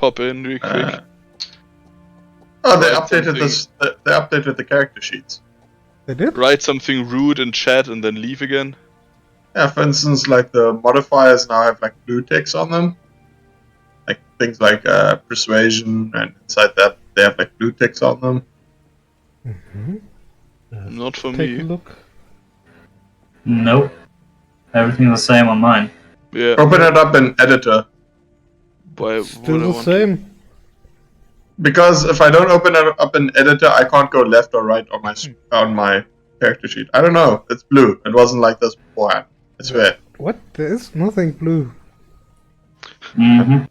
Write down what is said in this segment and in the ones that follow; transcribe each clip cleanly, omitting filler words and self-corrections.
pop in real quick. They Write updated this. They updated the character sheets. They did? Write something rude in chat and then leave again. Yeah, for instance, like the modifiers now have like blue ticks on them. Like things like persuasion, and inside that they have like blue ticks on them. Not for Take me. a look. Nope. Everything's the same on mine. Yeah. Open it up in editor. Why Still would I the want same. Because if I don't open it up in editor, I can't go left or right on my character sheet. I don't know. It's blue. It wasn't like this beforehand. I swear. What? There is nothing blue. Mm-hmm.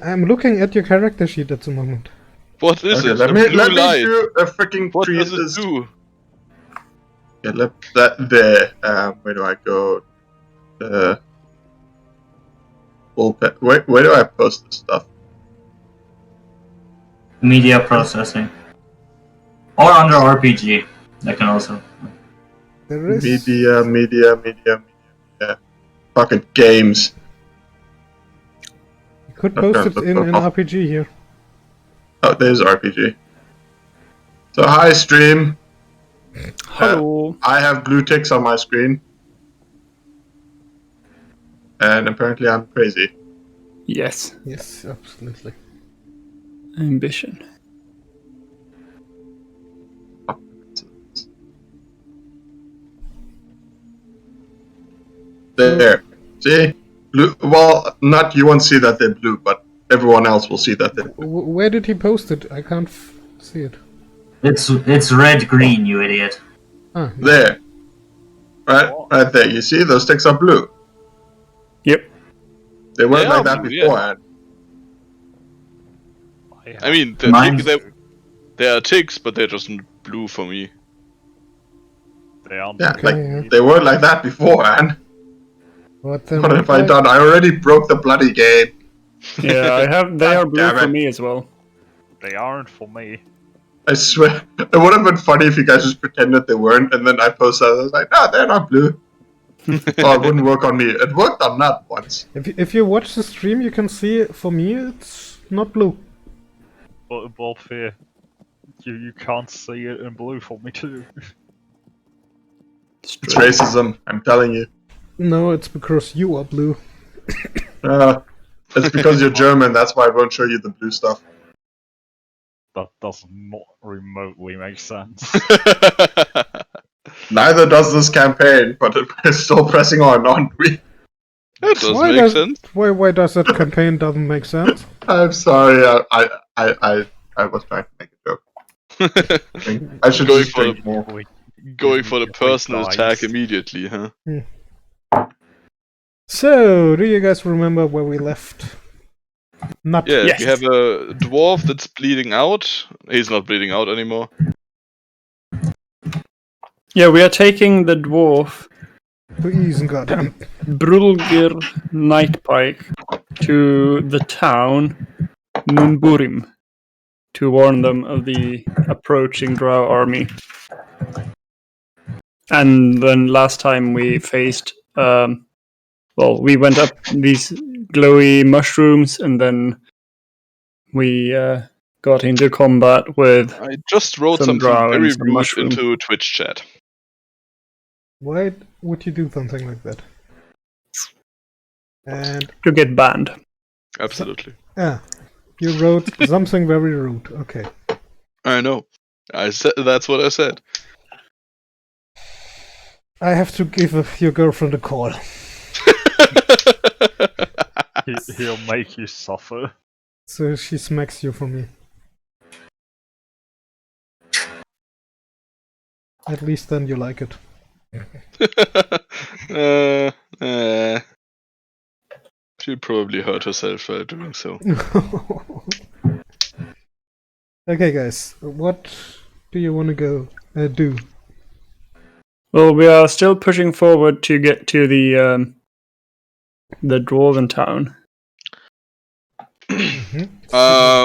I'm looking at your character sheet at the moment. What is Okay, it? let A me blue light. do a freaking What tree. does it do? Okay, let that there. Where do I go? Where do I post this stuff? Media processing. Or under RPG. That can also. There is... Media. Fucking games. You could post it in an RPG here. Oh, there's RPG. So hi stream. Hello. I have blue ticks on my screen. And apparently I'm crazy. Yes. Yes, absolutely. Ambition. There. See? Blue. Well, not you won't see that they're blue, but everyone else will see that they're blue. Where did he post it? I can't see it. It's red-green, you idiot. Ah, There. Right there. You see? Those ticks are blue. Yep. They weren't They like are that blue, yeah. beforehand. I mean, they are ticks, but they're just blue for me. They aren't. Yeah, Okay, like yeah. they weren't like that beforehand. What then? What have I done? I already broke the bloody game. Yeah, I have. They are blue damn for it. me as well. They aren't for me. I swear. It would have been funny if you guys just pretended they weren't, and then I posted I was like, no, they're not blue. Oh, it wouldn't work on me. It worked on that once. If you watch the stream, you can see, for me, it's not blue. But fear, you can't see it in blue for me too. It's racism, I'm telling you. No, it's because you are blue. It's because you're German, that's why I won't show you the blue stuff. That does not remotely make sense. Neither does this campaign, but we're still pressing on, aren't we? That does make sense. Why does that campaign doesn't make sense? I'm sorry, I was trying to make a joke. I should Going just for drink more. Going for the personal Guys. attack immediately, huh? So, do you guys remember where we left? Not Yeah, Yes. we have a dwarf that's bleeding out. He's not bleeding out anymore. Yeah, we are taking the dwarf Please, goddamn. Brulgir Nightpike to the town Munburim to warn them of the approaching Drow army. And then last time we faced, we went up these glowy mushrooms, and then we got into combat with I just wrote some something drow very and some rude mushroom. into Twitch chat. Why would you do something like that? And to get banned. Absolutely. you wrote something very rude. Okay. I know. I said that's what I said. I have to give your girlfriend a call. He'll make you suffer. So she smacks you for me. At least then you like it. She'll probably hurt herself while doing so. Okay, guys. What do you want to go do? Well, we are still pushing forward to get to the dwarven town.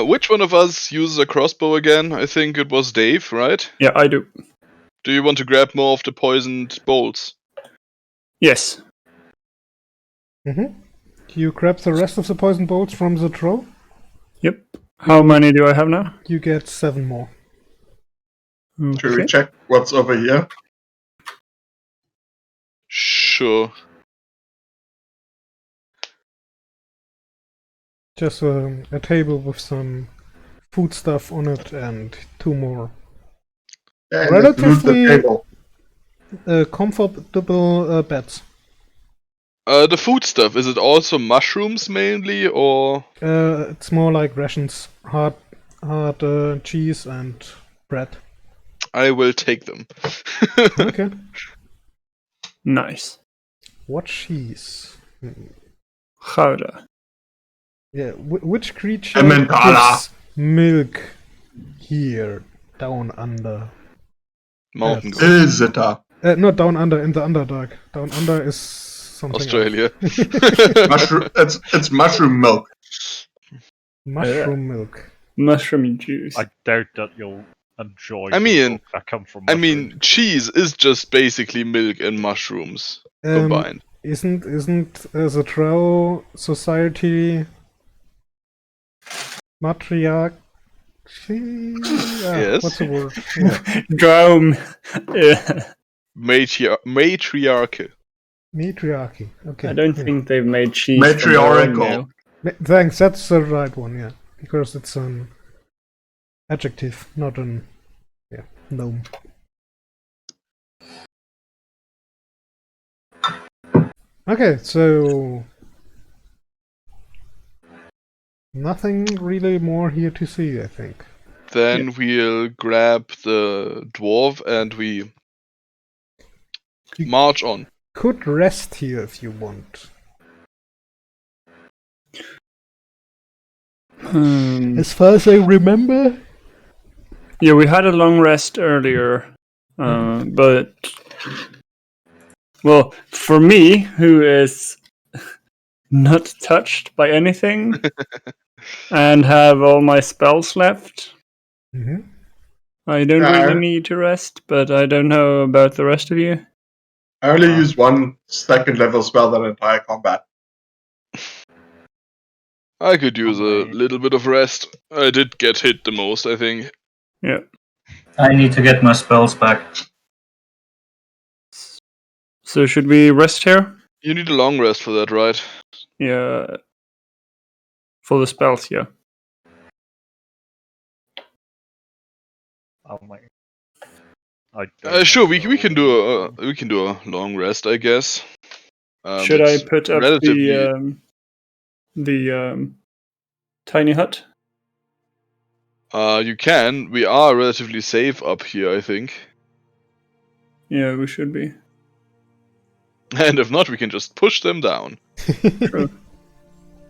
Which one of us uses a crossbow again? I think it was Dave, right? Yeah, I do. Do you want to grab more of the poisoned bolts? Yes. Do you grab the rest of the poison bolts from the troll? Yep. How many do I have now? You get 7 more. Should we Okay. check what's over here? Sure. Just a table with some food stuff on it and 2 more Yeah, let's loot the Relatively- table. comfortable beds. The food stuff, is it also mushrooms mainly, or... It's more like rations, hard cheese and bread. I will take them. Okay. Nice. What cheese? Gouda. Yeah, which creature Emmentaler. gives milk here down under? Mountain Yes. goat. Is it a Not down under, in the Underdark. Down under is something Australia. mushroom? It's mushroom milk. else. Mushroom milk. Mushroom juice. I doubt that you'll enjoy I the mean- milk that come from I mushrooms. mean, cheese is just basically milk and mushrooms combined. Isn't the Drow society matriarch? Yes. What's the word? Yeah. Drome. Yeah. Matriarchal. Matriarchy. Okay. I don't yeah. think they've made cheese. from their own Matriarchal. milk. Thanks. That's the right one. Yeah, because it's an adjective, not an noun. Okay, so nothing really more here to see, I think. Then we'll grab the dwarf and we You- march on. Could rest here if you want. As far as I remember. Yeah, we had a long rest earlier, but well, for me, who is not touched by anything and have all my spells left, Mm-hmm. I don't Yeah, really need to rest. But I don't know about the rest of you. I only used one second level spell that entire combat. I could use a Okay. little bit of rest. I did get hit the most, I think. Yeah. I need to get my spells back. So should we rest here? You need a long rest for that, right? Yeah. For the spells, yeah. Oh my. I don't Sure, think we so. can do a long rest, I guess. Should I it's put up relatively- the tiny hut? You can. We are relatively safe up here, I think. Yeah, we should be. And if not, we can just push them down.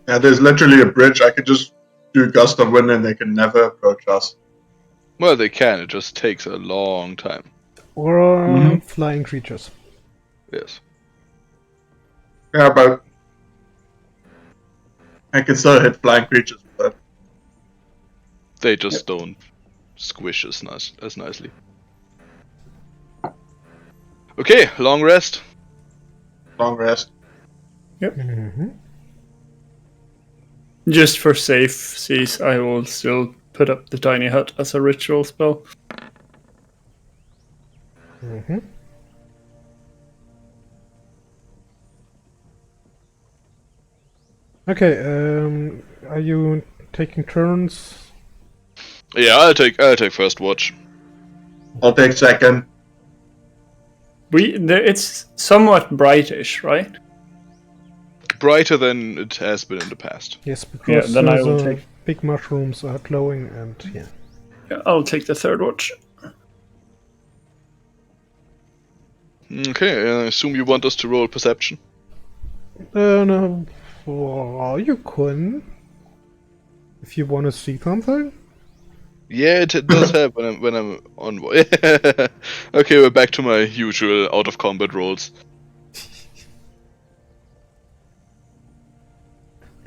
Yeah, there's literally a bridge. I could just do a gust of wind and they can never approach us. Well, they can. It just takes a long time. Or flying creatures. Yes. Yeah, but I can still hit flying creatures. But They just don't squish as nicely. Okay, long rest. long rest. Mm-hmm. Just for safeties, I will still put up the tiny hut as a ritual spell. Mm-hmm. Okay, are you taking turns? Yeah, I'll take first watch. I'll take second. It's somewhat brightish, right? Brighter than it has been in the past. Yes, because then I will take- big mushrooms are glowing and yeah. Yeah, I'll take the third watch. Okay, I assume you want us to roll perception. No, you can. If you want to see something. Yeah, it does happen when I'm on. Okay, we're back to my usual out of combat rolls.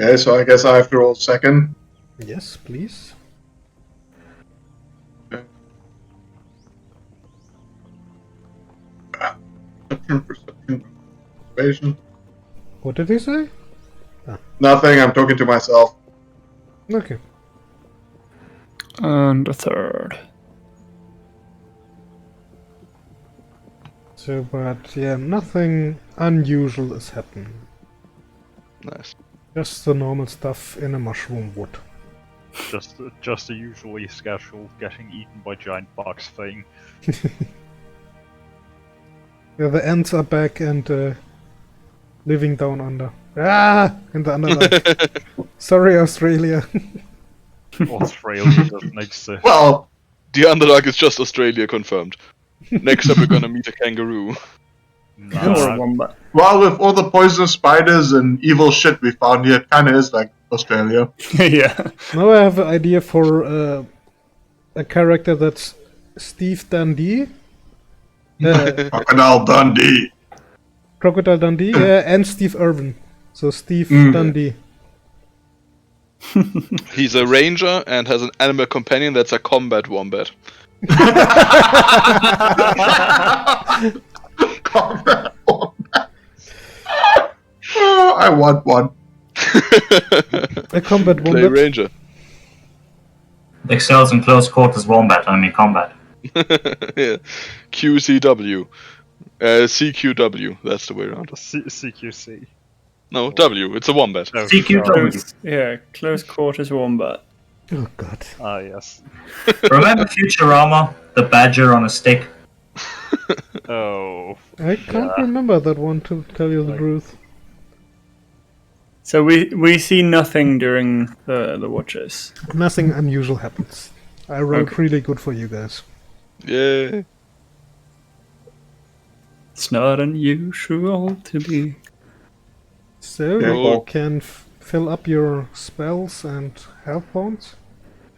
Okay, so I guess I have to roll second. Yes, please. Perception, persuasion. What did he say? Nothing, I'm talking to myself. Okay. And a third. So, but yeah, nothing unusual is happening. Nice. Just the normal stuff in a mushroom wood. Just the usually scheduled getting eaten by giant bugs thing. Yeah, the ants are back and living down under. Ah! In the Underdark. Sorry, Australia. Australia doesn't exist. Well, The Underdark is just Australia confirmed. Next up, we're gonna meet a kangaroo. Or a Nah, wombat. well, with all the poisonous spiders and evil shit we found here, it kind of is like Australia. Yeah. Now I have an idea for a character that's Steve Dundee. Crocodile Dundee. Crocodile Dundee, and Steve Irwin. So Steve Dundee. He's a ranger and has an animal companion that's a combat wombat. Combat wombat. Oh, I want one. A combat Play wombat. ranger. Excels in close quarters wombat, only combat. Yeah. QCW. CQW. That's the way around. CQC. No, W. It's a wombat. Oh, CQW. Close quarters wombat. Oh god. Ah, yes. Remember Futurama? The badger on a stick? Oh. I can't remember that one, to tell you the truth. So we see nothing during the watches. Nothing unusual happens. I rolled Okay. really good for you guys. Yeah. It's not unusual to be. So Yeah, you well- can fill up your spells and health points.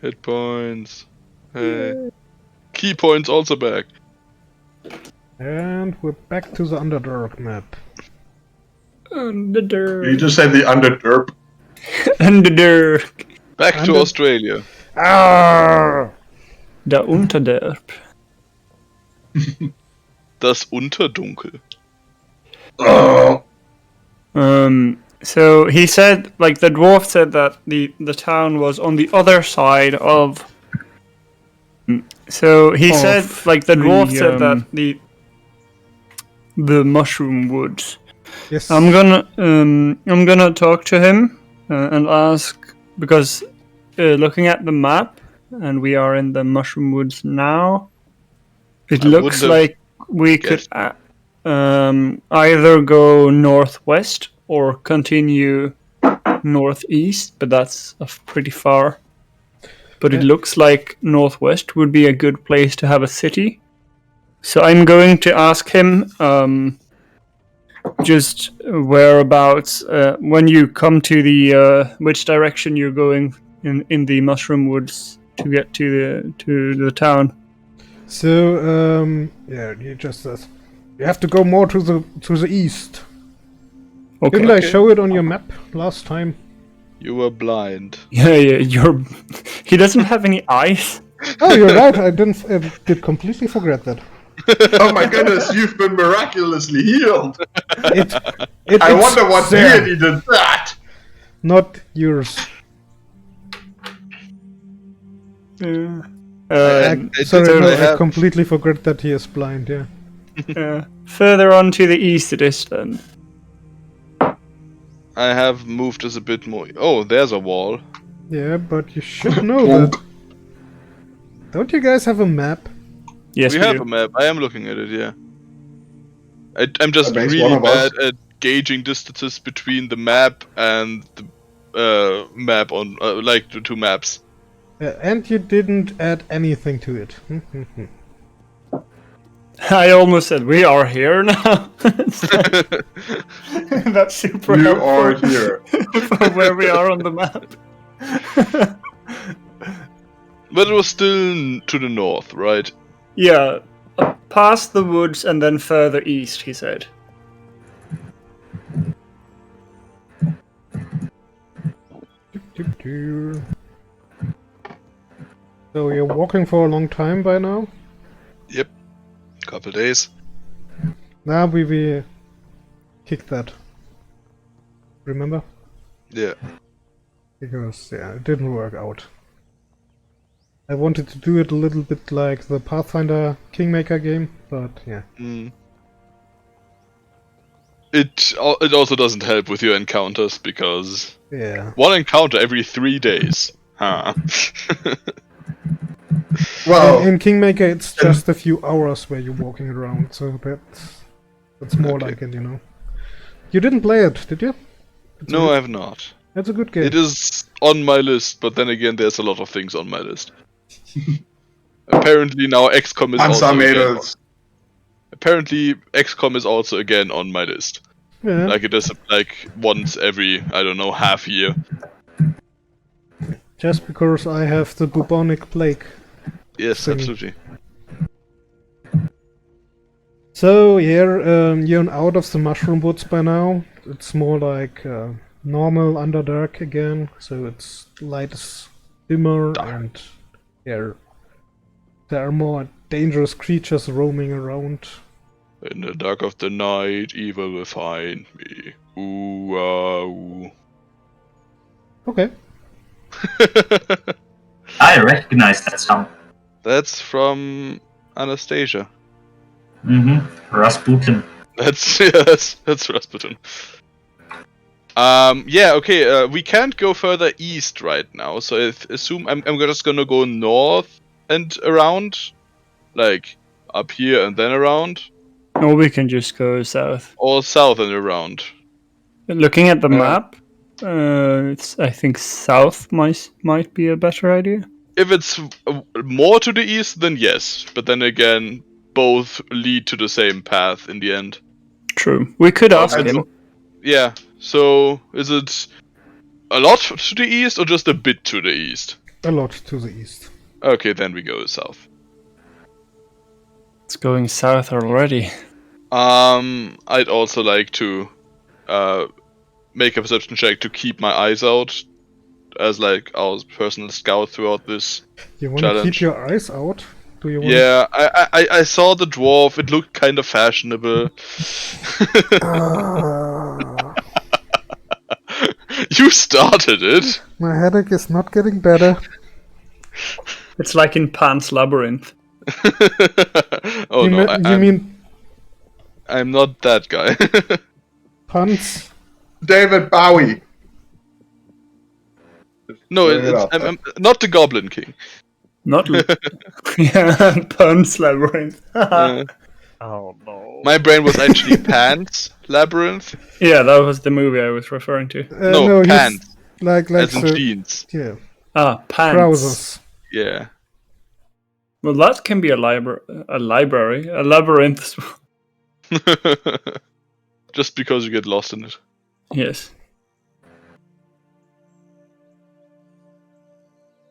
Hit points. Hey. Key points also back. And we're back to the Underdark map. Underdark. You just said the underderp. Underdark. Back to Under- Australia. Ah! Der Unterderp. Das Unterdunkel. Oh, So he said, like the dwarf said that the town was on the other side of. So he Of said, like the dwarf the, said that the mushroom woods. Yes. I'm gonna talk to him and ask, because looking at the map, and we are in the mushroom woods now. It I looks wouldn't have like we could guessed. either go northwest or continue northeast, but that's pretty far. But it Yeah. looks like northwest would be a good place to have a city. So I'm going to ask him just whereabouts when you come to the which direction you're going in the mushroom woods to get to the town. So, yeah, he just says, you have to go more to the east. Okay. Didn't I show it on your map last time? You were blind. Yeah, you're. He doesn't have any eyes. Oh, you're right. I did completely forget that. oh my goodness, you've been miraculously healed. I It's wonder what there, deity did that. not yours. Sorry, did no, I I have- completely forgot that he is blind. Yeah. Further on to the east it is then. I have moved us a bit more. Oh, there's a wall. Yeah, but you should know that. Don't you guys have a map? Yes, we we have do. a map. I am looking at it, yeah. I'm just That makes really one of us. bad at gauging distances between the map and the map on, like, the two maps. And you didn't add anything to it. I almost said we are here now. That's super You helpful are here. for where we are on the map. But it was still to the north, right? Yeah, past the woods and then further east, he said. So you're walking for a long time by now? Yep. Couple days. Nah, we kicked that. Remember? Yeah. Because, yeah, it didn't work out. I wanted to do it a little bit like the Pathfinder Kingmaker game, but yeah. Mm. It also doesn't help with your encounters because Yeah. one encounter every 3 days. Huh. Well, In Kingmaker, it's just a few hours where you're walking around, so that's more Okay. like it, you know. You didn't play it, did you? No, I have not. It's a good game. It is on my list, but then again, there's a lot of things on my list. Apparently now XCOM is also Hansa again, Mädels. apparently XCOM is also again on my list. Yeah. Like it is like once every, I don't know, half year. Just because I have the bubonic plague. Yes, Thing. absolutely. So here, you're out of the mushroom woods by now. It's more like normal Underdark again, so it's light is dimmer and there are more dangerous creatures roaming around. In the dark of the night, evil will find me. Ooh, ooh. Okay. I recognize that sound. That's from Anastasia. Mm-hmm. Rasputin. That's that's Rasputin. Yeah, okay. We can't go further east right now, so I assume I'm just gonna go north and around, like up here and then around, Or we can just go south. or south and around. Looking at the map, it's, I think south might be a better idea. If it's more to the east, then yes. But then again, both lead to the same path in the end. True. We could ask I him. don't- Yeah. So is it a lot to the east or just a bit to the east? A lot to the east. Okay, then we go south. It's going south already. I'd also like to make a perception check to keep my eyes out as like our personal scout throughout this. You want to Challenge. keep your eyes out? Do you want? Yeah, I saw the dwarf. It looked kind of fashionable. You started it. My headache is not getting better. It's like in Pan's Labyrinth. Oh no, You mean I'm not that guy. puns? David Bowie. No, Bring it up. I'm not the Goblin King. Not yeah, Pan's Labyrinth. Uh, Oh no. my brain was actually Pan's Labyrinth. Yeah, that was the movie I was referring to. No, he's pants, like as in the jeans. yeah Ah, Pants. trousers. Yeah. Well, that can be a library, a labyrinth. Just because you get lost in it. Yes.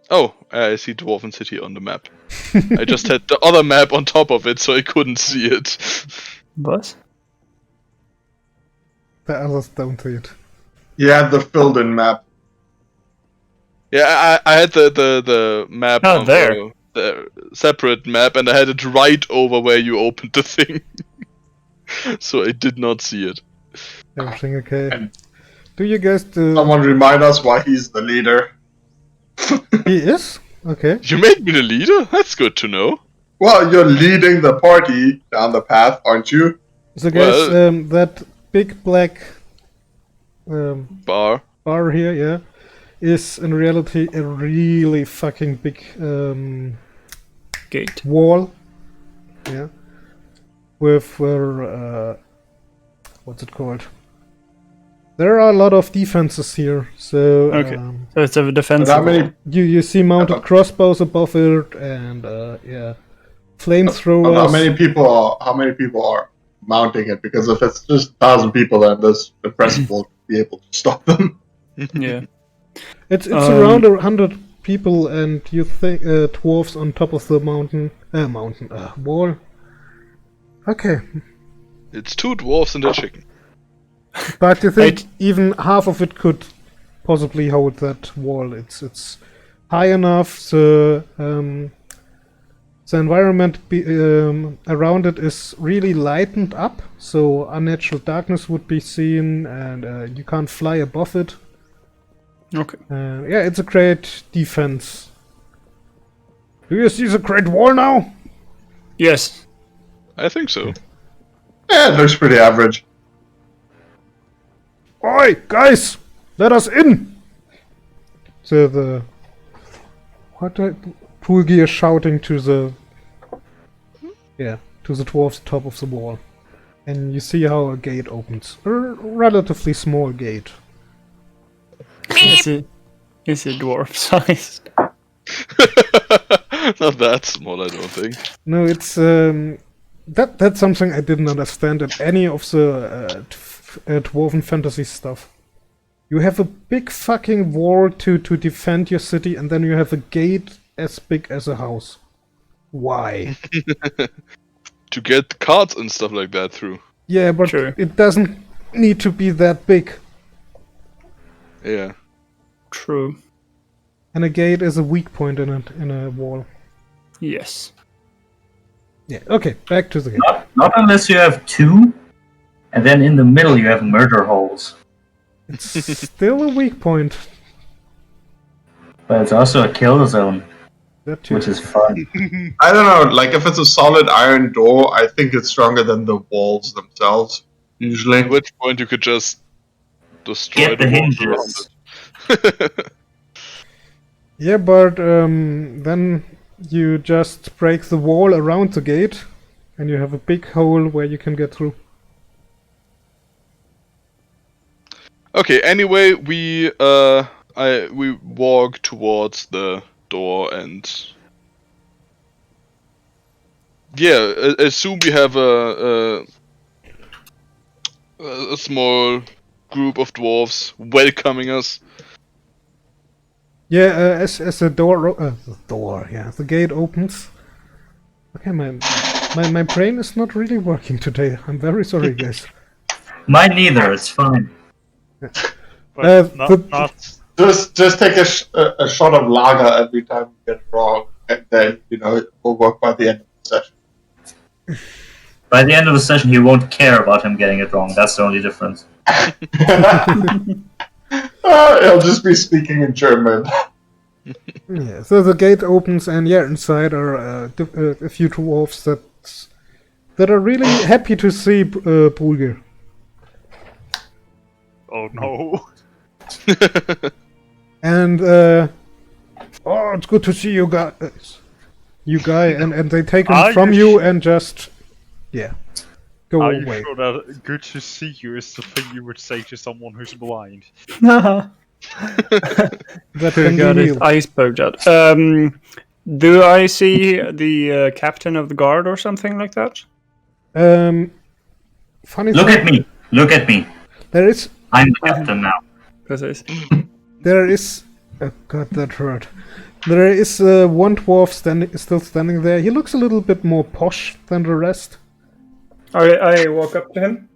Oh, I see Dwarven City on the map. I just had the other map on top of it, so I couldn't see it. What? The others don't read. He had the filled-in map. Yeah, I had the map Oh, of there. the separate map, and I had it right over where you opened the thing. So I did not see it. Everything okay? And- Do you guys do? Someone remind us why he's the leader. He is okay. You made me the leader? That's good to know. Well, you're leading the party down the path, aren't you? So guys, Well- that big black Bar. bar here, yeah, is in reality a really fucking big Gate. wall. Yeah, with what's it called? There are a lot of defenses here, so Okay. So it's a defensive. And how many? you see mounted crossbows above it, and yeah, flamethrowers. How many people are mounting it? Because if it's just 1,000 people, then this impressive will be able to stop them. Yeah. It's around 100 people, and you think dwarves on top of the wall. Okay, It's 2 dwarfs and a chicken. but you think even half of it could possibly hold that wall? It's high enough. The environment around it is really lightened up, so unnatural darkness would be seen, and you can't fly above it. Okay. Yeah, it's a great defense. Do you see the Great Wall now? Yes. I think so. Yeah, it looks pretty average. Oi, guys! Let us in! So Pulgi is shouting to the dwarf's top of the wall. And you see how a gate opens. A relatively small gate. Is it dwarf sized? Not that small, I don't think. No, it's that's something I didn't understand in any of the dwarven fantasy stuff. You have a big fucking wall to defend your city, and then you have a gate as big as a house. Why? To get cards and stuff like that through. Yeah, but True. it doesn't need to be that big. Yeah. True. And a gate is a weak point in a wall. Yes. Yeah. Okay, back to the game. Not unless you have 2, and then in the middle you have murder holes. It's still a weak point. But it's also a kill zone, That too. which is fun. I don't know, like if it's a solid iron door, I think it's stronger than the walls themselves, usually. At which point you could just destroy Get the walls around hinges. it. Yeah, but then you just break the wall around the gate, and you have a big hole where you can get through. Okay, anyway, we walk towards the door and yeah, assume we have a small group of dwarves welcoming us. Yeah, as the the gate opens. Okay, my brain is not really working today. I'm very sorry, guys. Mine neither, it's fine. But the- not Just take a shot of lager every time you get it wrong, and then, it will work by the end of the session. By the end of the session, he won't care about him getting it wrong. That's the only difference. He'll just be speaking in German. Yeah, so the gate opens, and yeah, inside are a few dwarves that are really happy to see Pulgir. oh no. And oh, it's good to see you guys. You guy, and they take him Are from you you and just go Are away. you sure that good to see you is the thing you would say to someone who's blind? That can Got be his healed. eyes poked out. Do I see the captain of the guard or something like that? Funny Look thing, at me. Look at me. there is I'm the captain now. oh god, that hurt. There is one dwarf still standing there. He looks a little bit more posh than the rest. I walk up to him.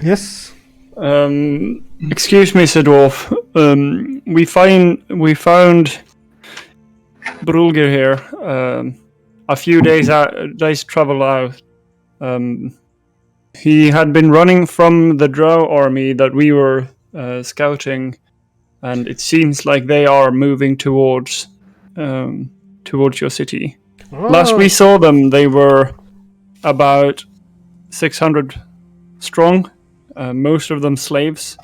Yes. Excuse me, Sir Dwarf. We found Brulgir here. A few days travel out. He had been running from the Drow army that we were scouting, and it seems like they are moving towards your city. Last we saw them, they were about 600 strong, most of them slaves.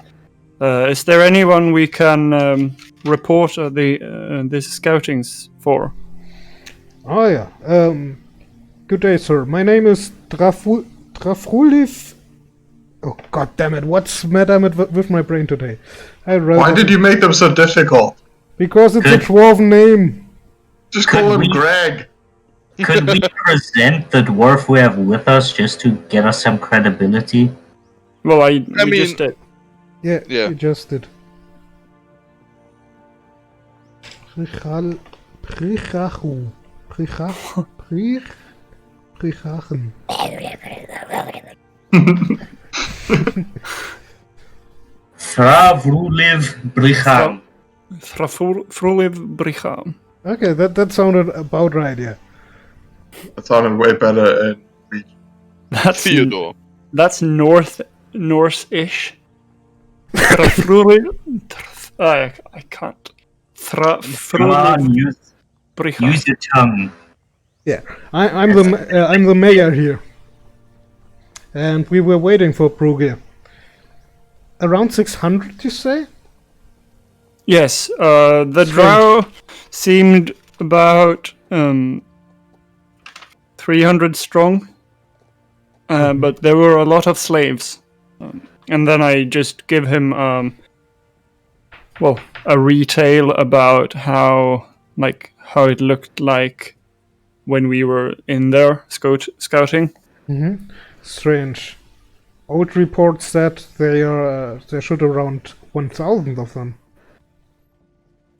Is there anyone we can report these scoutings for? Oh yeah. Good day, sir. My name is Drafruliv. Oh god damn it! What's the matter with my brain today? Why did you make them so difficult? Because it's a dwarven name. Just call him Greg. Could we present the dwarf we have with us just to get us some credibility? Well, I mean- just did. Yeah, Yeah. you just did. Prichachu. Prichachen. Thravruliv Bricham. Fruliv Bricham. Okay, that sounded about right, yeah. That sounded way better in Greek. Theodore. That's Norse-ish. Frafruliv. I can't. Come on, use Use your tongue. Yeah, I'm the mayor here, and we were waiting for Brugge. Around 600, you say? Yes, the drow seemed about 300 strong, but there were a lot of slaves. And then I just give him, a retail about how it looked like when we were in there scouting. Mm-hmm. Strange. Old report said there should around 1,000 of them.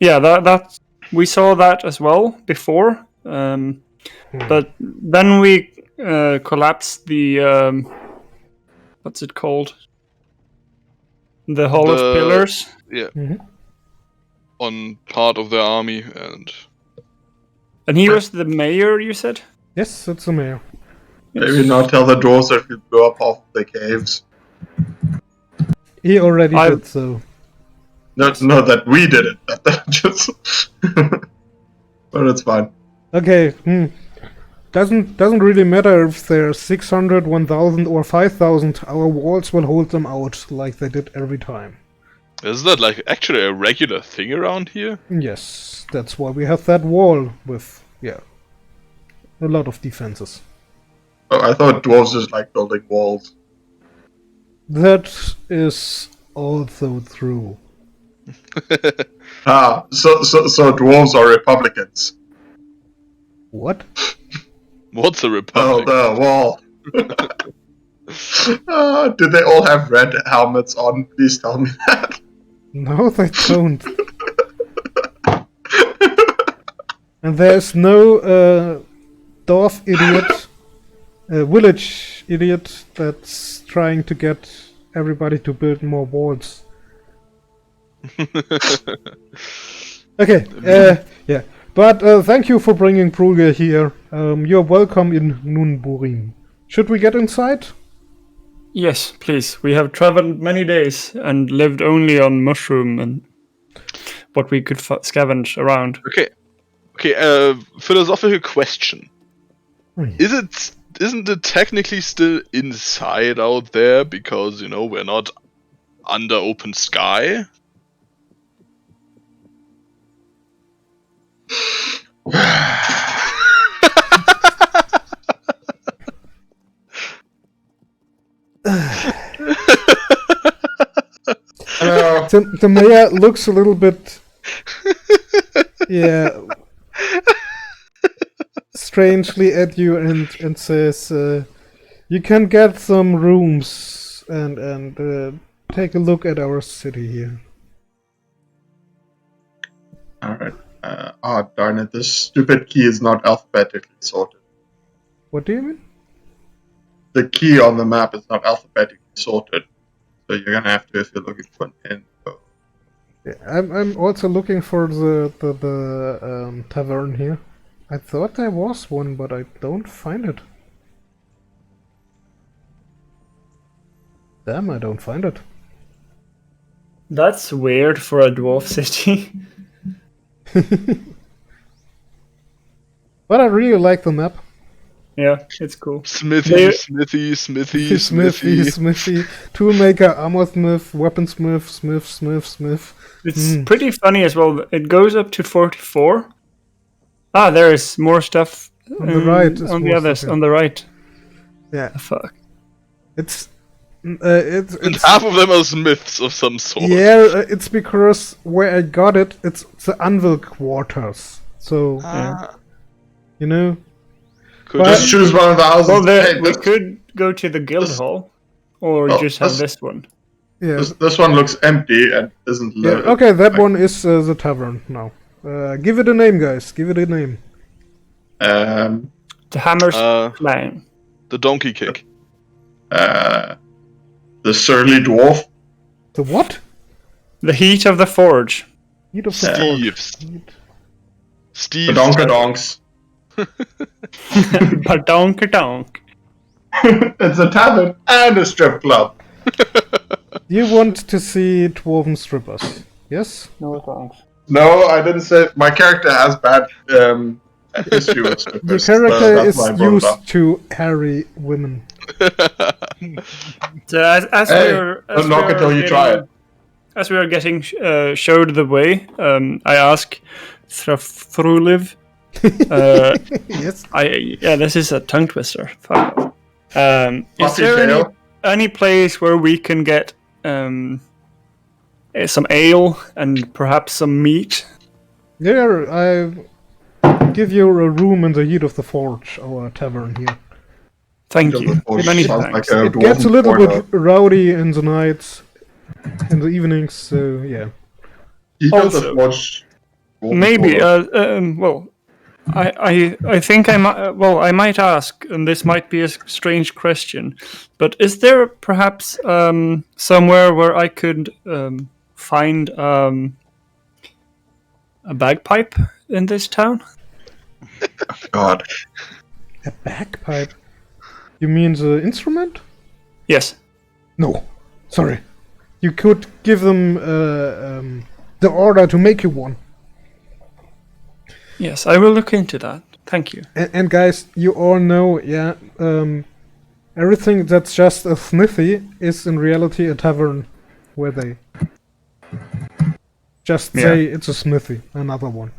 Yeah, that we saw that as well before, but then we collapsed the what's it called? The Hall of Pillars. Yeah. Mhm. On part of their army, And he was the mayor, you said? Yes, it's the mayor. Maybe not tell the dwarves that we blew up half of the caves. He already did so. Not that we did it. That just. But it's fine. Okay. Doesn't really matter if they're 600, 1,000, or 5,000. Our walls will hold them out like they did every time. is that like actually a regular thing around here? Yes, that's why we have that wall with a lot of defenses. Oh, I thought dwarves just like building walls. That is also true. So dwarves are Republicans. What? What's a Oh, republic? the wall. Did they all have red helmets on? Please tell me that. No, they don't. And there's no dwarf idiot, village idiot that's trying to get everybody to build more walls. Okay, yeah. But thank you for bringing Brugge here. You're welcome in Nunburim. Should we get inside? Yes, please. We have traveled many days and lived only on mushroom and what we could scavenge around. Okay, philosophical question. Hmm. Isn't it technically still inside out there because we're not under open sky? The mayor looks a little bit, strangely at you and says, "You can get some rooms and take a look at our city here." Alright. Darn it, this stupid key is not alphabetically sorted. What do you mean? The key on the map is not alphabetically sorted. So you're gonna have to, if you're looking for an info. Yeah, I'm also looking for the tavern here. I thought there was one, but I don't find it. Damn, I don't find it. That's weird for a dwarf city. But I really like the map. Yeah, it's cool. Smithy. Smithy, toolmaker, armorsmith, weaponsmith, smith. It's pretty funny as well. It goes up to 44. Ah, there is more stuff On the right. on the others, on the right. Yeah, Fuck. it's And half of them are smiths of some sort. yeah. It's because where I got it, it's the anvil quarters. So Could But- Just choose one of the houses. Well, Hey, we this, could go to the guild this- hall, or Oh, just have this- this one. yeah. this one looks empty and isn't Yeah, loaded. okay, that one is the tavern now. Give it a name, guys. Give it a name. The Hammer's Uh, Clan. the donkey kick. The surly dwarf. The what? The Heat of the Forge. Heat of the Forge. Steve's. The Steve's. Donkadonks. Badonk-a-donk. It's a tavern and a strip club. You want to see dwarven strippers? Yes? No thanks. No, I didn't say my character has bad history with strippers. Your character That's is why I brought it up. used to harry women. So as Hey, we're don't knock it till you try it. As we are getting showed the way, I ask Thruliv. Yes. This is a tongue twister. Fuck off. Is Puffy there tail. any place where we can get some ale and perhaps some meat? There, I give you a room in the heat of the forge, our tavern here. Thank you. Many Sounds thanks. like a It gets a dwarven little corner. bit rowdy in the nights, in the evenings, so yeah. He built Also, a forge. dwarven Maybe. corner. I think I might ask, and this might be a strange question, but is there perhaps somewhere where I could find a bagpipe in this town? God. A bagpipe? You mean the instrument? Yes. No, sorry. You could give them the order to make you one. Yes, I will look into that. Thank you. And guys, you all know, yeah, everything that's just a smithy is in reality a tavern where they just say it's a smithy, another one.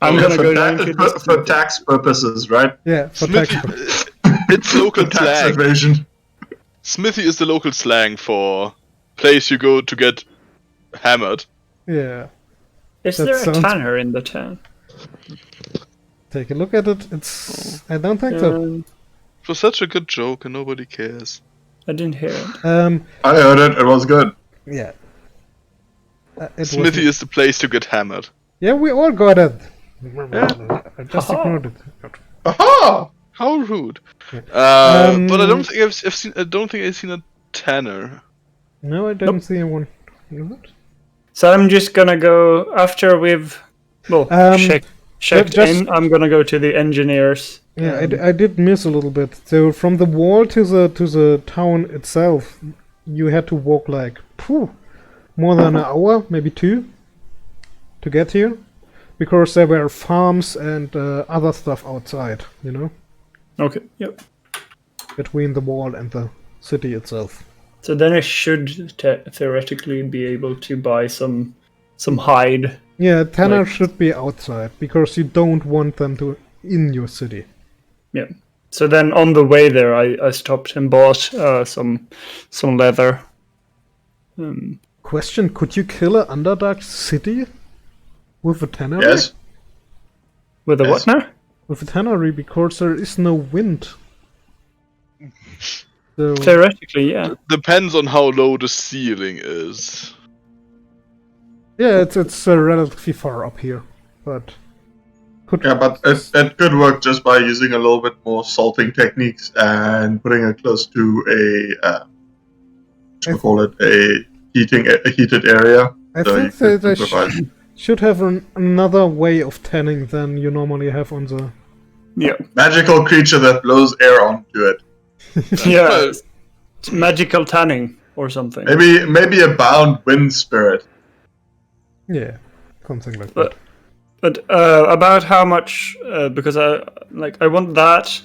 I'm Yeah, gonna for go ta- down to for, this. for tax purposes, right? Yeah, for Smithy, tax. it's local For tax slang. evasion. Smithy is the local slang for place you go to get hammered. Yeah, Is that there a sounds- tanner in the town? take a look at it. It's. I don't think so. It was such a good joke and nobody cares. I didn't hear it. I heard it. It was good. Yeah. It Smithy was. is the place to get hammered. Yeah, we all got it. I just Haha. ignored it. Aha! How rude. Yeah. But I don't think I've seen. I don't think I've seen a tanner. No, I didn't see anyone. Is it? So I'm just gonna go after we've checked just- in. I'm gonna go to the engineers. Yeah, I did miss a little bit. So from the wall to the town itself, you had to walk like more than an hour, maybe 2, to get here, because there were farms and other stuff outside. You know, Okay. Yep. between the wall and the city itself. So then I should theoretically be able to buy some hide. Yeah, Tanner Like- should be outside because you don't want them to in your city. Yeah. So then on the way there, I stopped and bought some leather. Question: could you kill a Underdark city with a tannery? Yes. With a Yes. what now? With a tannery, because there is no wind. So Theoretically, yeah. Depends on how low the ceiling is. yeah, it's relatively far up here, but could Yeah, but it could work just by using a little bit more salting techniques and putting it close to a heated area. I So think you could they improvise. should have another way of tanning than you normally have on the. Yeah. Magical creature that blows air onto it. Yeah. Well, It's magical tanning or something. Maybe a bound wind spirit. Yeah, something like that. But about how much? Because I want that,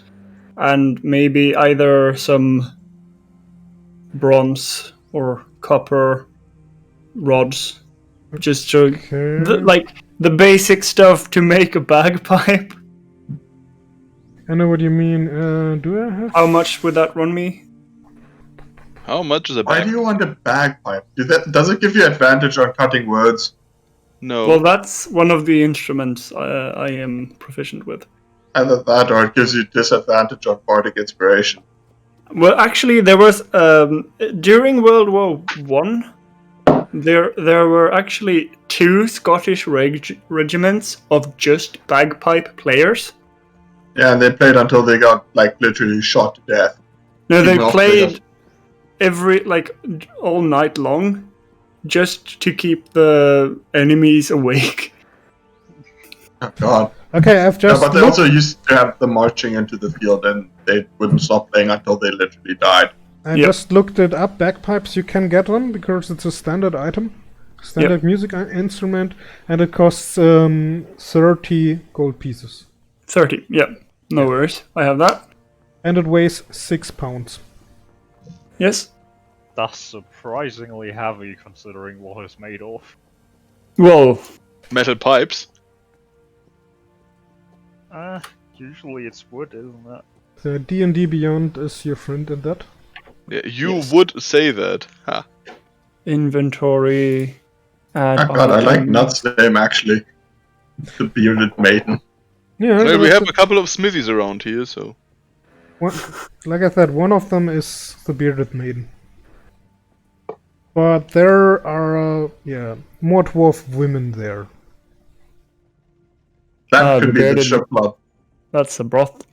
and maybe either some bronze or copper rods, just to Okay. the basic stuff to make a bagpipe. I know what you mean. Do I have? How much would that run me? How much is a Why bag? do you want a bagpipe? Does it give you advantage on cutting words? No. Well, that's one of the instruments I am proficient with. Either that or it gives you disadvantage on bardic inspiration. Well, actually, there was during World War One. There were actually 2 Scottish regiments of just bagpipe players. Yeah, and they played until they got literally shot to death. No, they Even after played all night long, just to keep the enemies awake. Oh, God. Okay, I've Yeah, just but they looked. also used to have them marching into the field, and they wouldn't stop playing until they literally died. I Yep. just looked it up. Bagpipes, you can get one because it's a standard item. standard music instrument, and it costs 30 gold pieces. 30. Yeah. No worries. I have that. And it weighs 6 pounds. Yes. That's surprisingly heavy considering what it's made of. Well, Metal pipes. Usually it's wood, isn't it? The D&D Beyond is your friend in that. Yeah, you would say that. Ha. inventory. Add Oh god, I like item. Nut's name actually. The Bearded Maiden. Yeah, Well, but we it's have a couple of smithies around here, so. like I said, one of them is the Bearded Maiden. But there are, more dwarf women there. That The could be the bearded- ship club. That's a broth.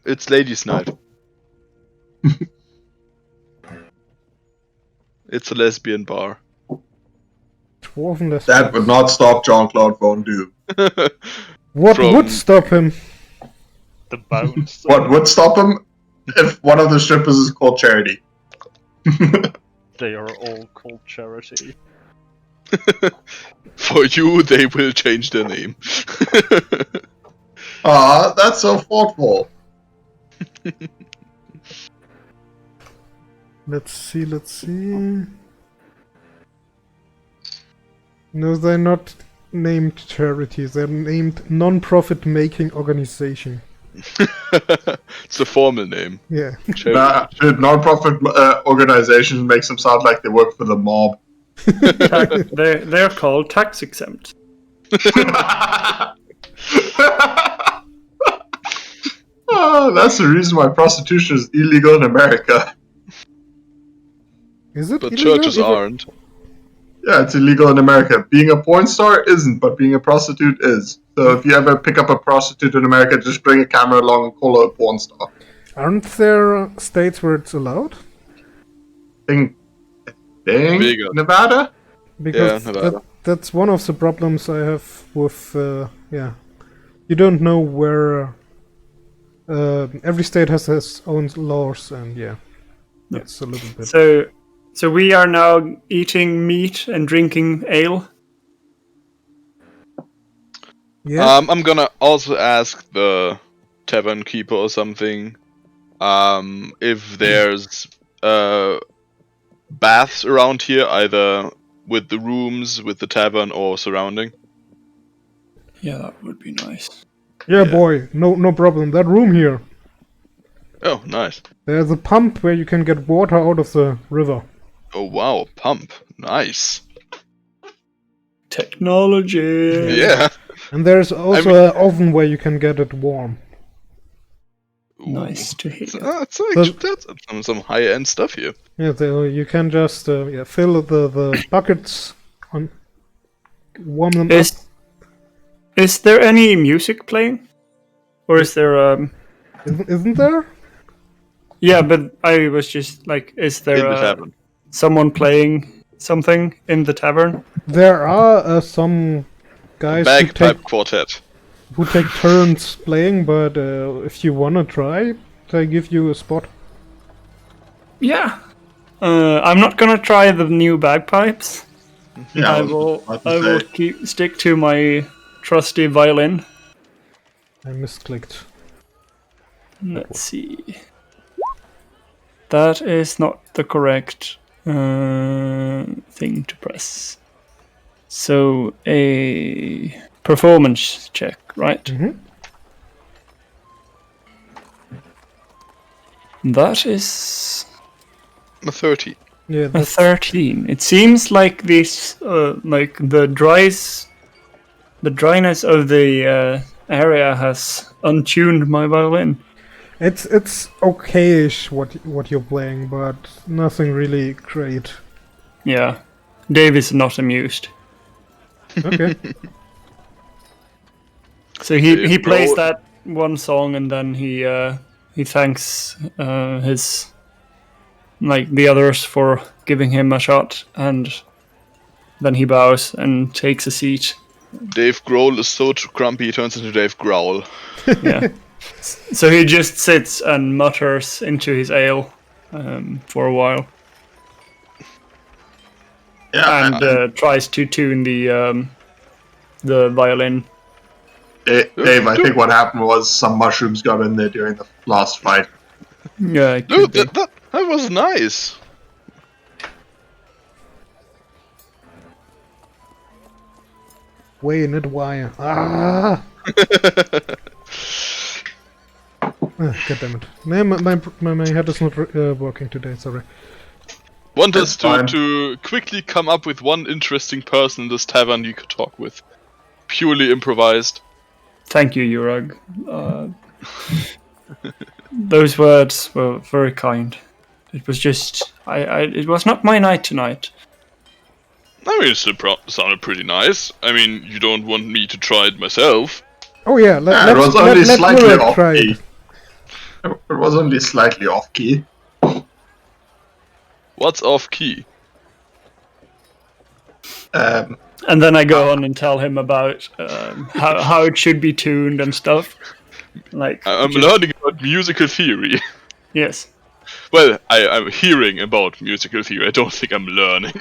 It's Ladies' Night. It's a lesbian bar. Dwarven lesbians. That would not stop Jean-Claude Von Doom. What from- would stop him? The bones. What would stop him? If one of the strippers is called Charity. They are all called charity. For you, they will change their name. Ah, that's so thoughtful. Let's see. No, they're not named charities. They're named non-profit making organization. It's the formal name. Yeah. Nah, should non-profit organizations makes them sound like they work for the mob. They're called tax exempt. Oh, that's the reason why prostitution is illegal in America. Is it? But illegal? churches If it- aren't. Yeah, it's illegal in America. Being a porn star isn't, but being a prostitute is. So if you ever pick up a prostitute in America, just bring a camera along and call her a porn star. Aren't there states where it's allowed? Ding. Vegas. Nevada? Because Nevada. that's one of the problems I have with, you don't know where, every state has its own laws, and that's a little bit. So we are now eating meat and drinking ale. Yeah, I'm gonna also ask the tavern keeper or something if there's baths around here, either with the rooms, with the tavern, or surrounding. Yeah, that would be nice. yeah, boy, no problem. That room here, Oh, nice. there's a pump where you can get water out of the river. Oh wow, pump. Nice. Technology. Yeah. And there's also an oven where you can get it warm. Ooh. Nice to hear. That's some high-end stuff here. Yeah, you can just fill the buckets on, warm them up. Is there any music playing? Or is there Isn't there? Yeah, but I was just like, is In there the tavern. someone playing something in the tavern? There are some guys Bagpipe quartet. who take turns playing, but if you wanna try, they give you a spot. Yeah. I'm not gonna try the new bagpipes. Yeah, I will about to say. stick to my trusty violin. I misclicked. Let's see. That is not the correct thing to press. So a performance check, right? Mhm. That is A 30. Yeah, a that's 13. It seems like this, like the dryness of the area has untuned my violin. it's okayish what you're playing, but nothing really great. Yeah, Dave is not amused. Okay. So he Dave, plays bro. that one song and then he thanks his the others for giving him a shot, and then he bows and takes a seat. Dave Grohl is so grumpy he turns into Dave Growl. Yeah. So he just sits and mutters into his ale for a while. Yeah, and tries to tune the violin. Dave, I think what happened was some mushrooms got in there during the last fight. Yeah, it Dude, could be. that was nice. Way in it wire. Ah! God damn it. No, my head is not working today, sorry. Want us That's fine. to quickly come up with one interesting person in this tavern you could talk with. Purely improvised. Thank you, Urag. Those words were very kind. It was just, it was not my night tonight. I mean, it still sounded pretty nice. I mean, you don't want me to try it myself. Oh yeah, It was only let slightly Murak off try key. it. It was only slightly off key. What's off key? Um, And then I go on and tell him about how it should be tuned and stuff. Like, I'm just- learning about musical theory. Yes. Well, I'm hearing about musical theory. I don't think I'm learning.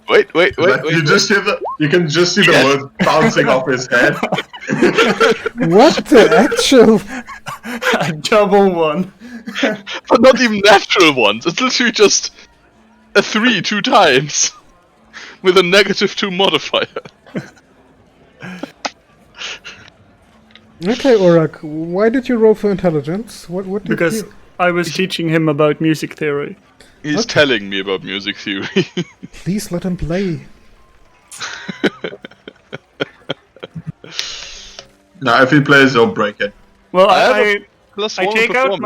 Wait. You just hear you can just see the words bouncing off his head. What the actual... A double one. But not even natural ones. It's literally just a 3 2 times. With a -2 modifier. Okay, Urak, why did you roll for intelligence? What did Because you... I was teaching him about music theory. He's telling me about music theory. Please let him play. No, if he plays, he'll break it. Well, I have I +1 take out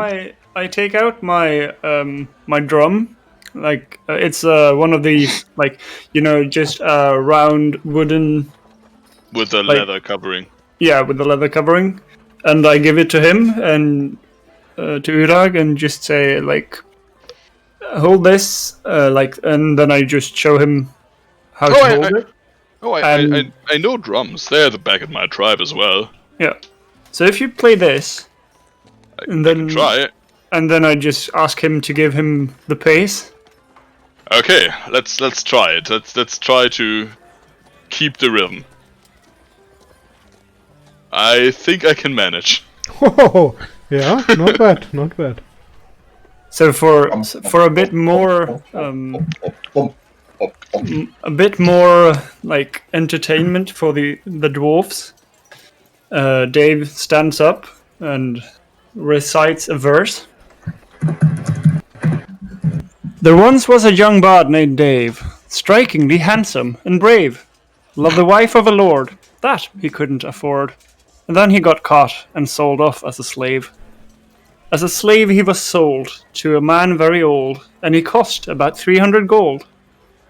performance. my drum. Like it's one of these, like, you know, just a round wooden, With the like- leather covering. yeah, with the leather covering, and I give it to him and to Urag and just say, like, hold this, like, and then I just show him how to hold it. Oh, And- I know drums. They're the back of my tribe as well. Yeah. So if you play this, and I can then try it. and then I just ask him to give him the pace. Okay, let's try it. Let's try to keep the rhythm. I think I can manage. Oh, yeah, not bad, not bad. So for a bit more a bit more like entertainment for the dwarfs, Dave stands up and recites a verse. There once was a young bard named Dave, strikingly handsome and brave. Loved the wife of a lord, that he couldn't afford. And then he got caught and sold off as a slave. As a slave he was sold to a man very old, and he cost about 300 gold.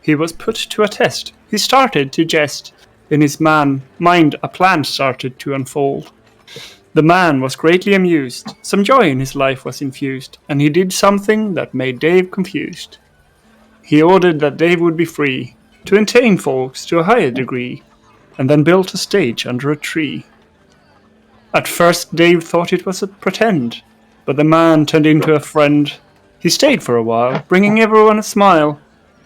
He was put to a test. He started to jest. In his mind a plan started to unfold. The man was greatly amused. Some joy in his life was infused, and he did something that made Dave confused. He ordered that Dave would be free to entertain folks to a higher degree, and then built a stage under a tree. At first Dave thought it was a pretend, but the man turned into a friend. He stayed for a while, bringing everyone a smile,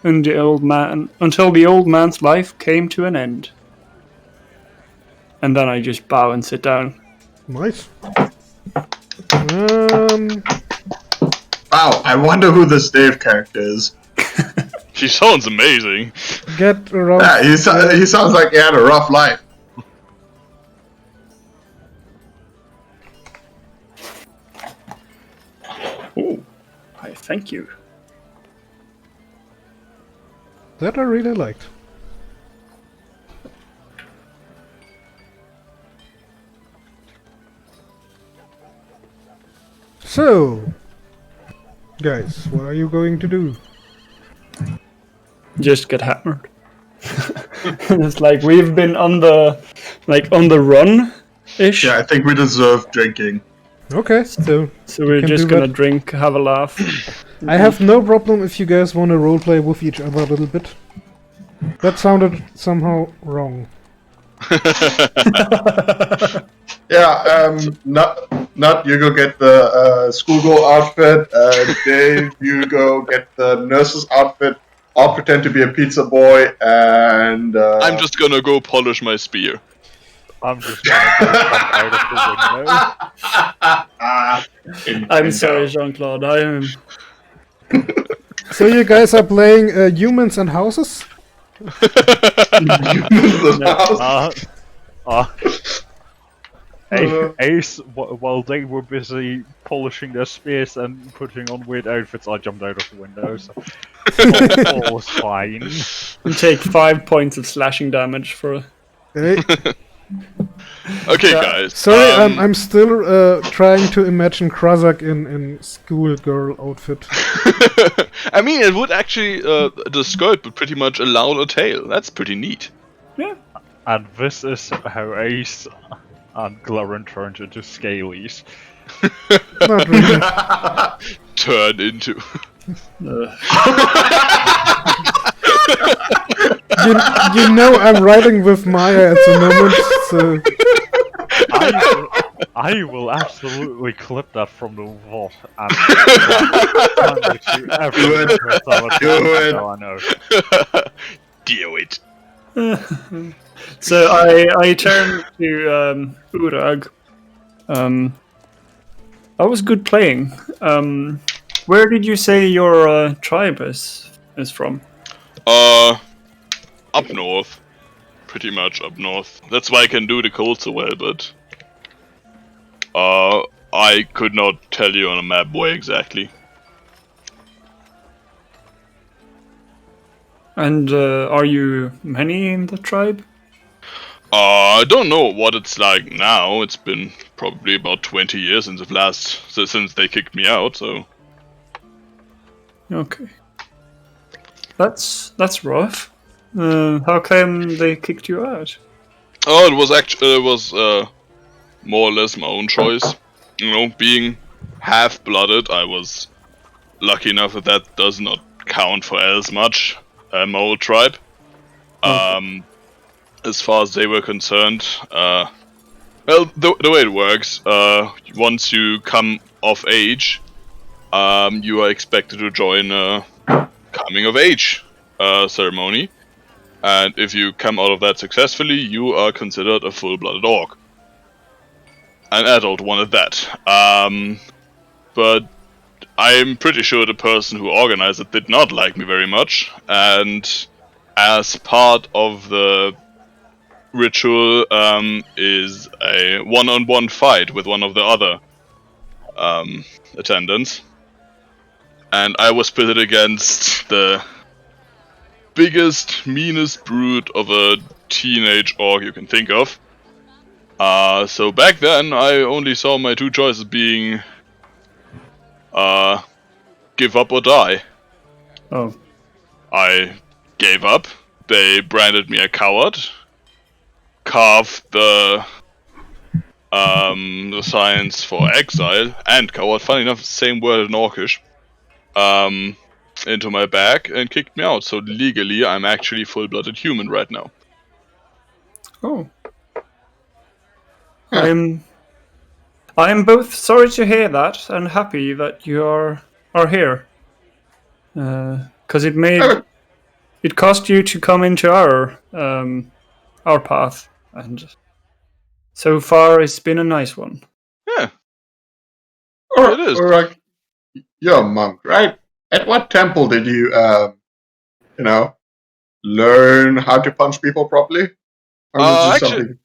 and until the old man's life came to an end. And then I just bow and sit down. Nice. Wow, I wonder who this Dave character is. She sounds amazing. Get around. Yeah, he sounds like he had a rough life. Oh, I thank you. That I really liked. So, guys, what are you going to do? Just get hammered. It's like we've been on the run ish. Yeah, I think we deserve drinking. Okay, so So we're can just do gonna that. drink, have a laugh. I have no problem if you guys want to roleplay with each other a little bit. That sounded somehow wrong. Yeah, Nut, you go get the schoolgirl outfit. Dave, you go get the nurse's outfit. I'll pretend to be a pizza boy, and I'm just gonna go polish my spear. I'm just gonna go jump out of the window. I'm sorry, Jean-Claude. I am. So you guys are playing humans and houses? Ace, while they were busy polishing their spears and putting on weird outfits, I jumped out of the window, so all was fine. You take 5 points of slashing damage for. Hey, Okay, guys. sorry, I'm still trying to imagine Krazak in schoolgirl outfit. I mean, it would actually, the skirt would pretty much allow a tail. That's pretty neat. Yeah. And this is how Ace and Glaren turned into Scalies. Not really. Turn into. You know I'm riding with Maya at the moment, so I will absolutely clip that from the vault and Do it. So I turn to Urag. That was good playing. Where did you say your tribe is from? Up north. Pretty much up north. That's why I can do the cold so well, but I could not tell you on a map where exactly. And are you many in the tribe? I don't know what it's like now. It's been probably about 20 years since they kicked me out, so. Okay. That's rough. How come they kicked you out? Oh, it was more or less my own choice. You know, being half-blooded, I was lucky enough that does not count for as much. My old tribe. As far as they were concerned, well, the way it works, once you come of age, you are expected to join a coming of age ceremony. And if you come out of that successfully, you are considered a full-blooded orc. An adult one at that. But I'm pretty sure the person who organized it did not like me very much. And as part of the ritual is a one-on-one fight with one of the other attendants. And I was pitted against the biggest, meanest brute of a teenage orc you can think of. So back then, I only saw my two choices being give up or die. Oh. I gave up. They branded me a coward. Carved the signs for exile and coward, funny enough, same word in Orcish, into my back and kicked me out. So legally, I'm actually full-blooded human right now. Oh. I'm both sorry to hear that and happy that you are here. Because it cost you to come into our path, and so far it's been a nice one. Yeah. It is. Or you're a monk, right? At what temple did you, learn how to punch people properly? Or was it something?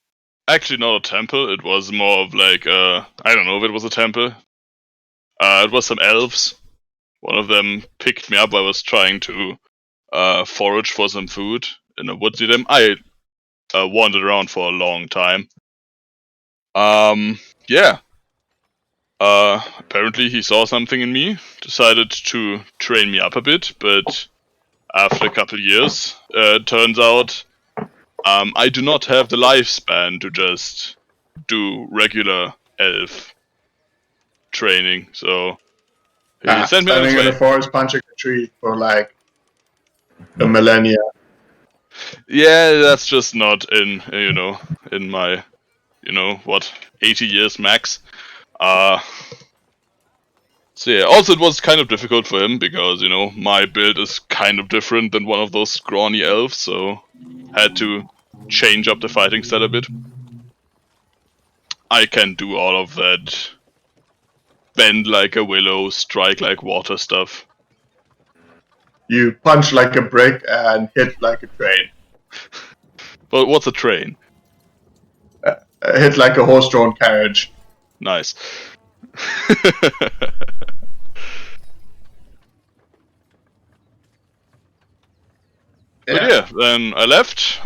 Actually, not a temple. It was more of like, I don't know if it was a temple. It was some elves. One of them picked me up. I was trying to forage for some food in a woodsy dim. I wandered around for a long time. Yeah. Apparently he saw something in me, decided to train me up a bit, but after a couple years, turns out I do not have the lifespan to just do regular elf training, so he sent me on his Standing in way. the forest punching a tree for like a millennia. Yeah, that's just not in my 80 years max. So yeah, also it was kind of difficult for him because, you know, my build is kind of different than one of those scrawny elves, so had to change up the fighting style a bit. I can do all of that bend like a willow, strike like water stuff. You punch like a brick and hit like a train. But what's a train? Hit like a horse-drawn carriage. Nice. But yeah, then I left,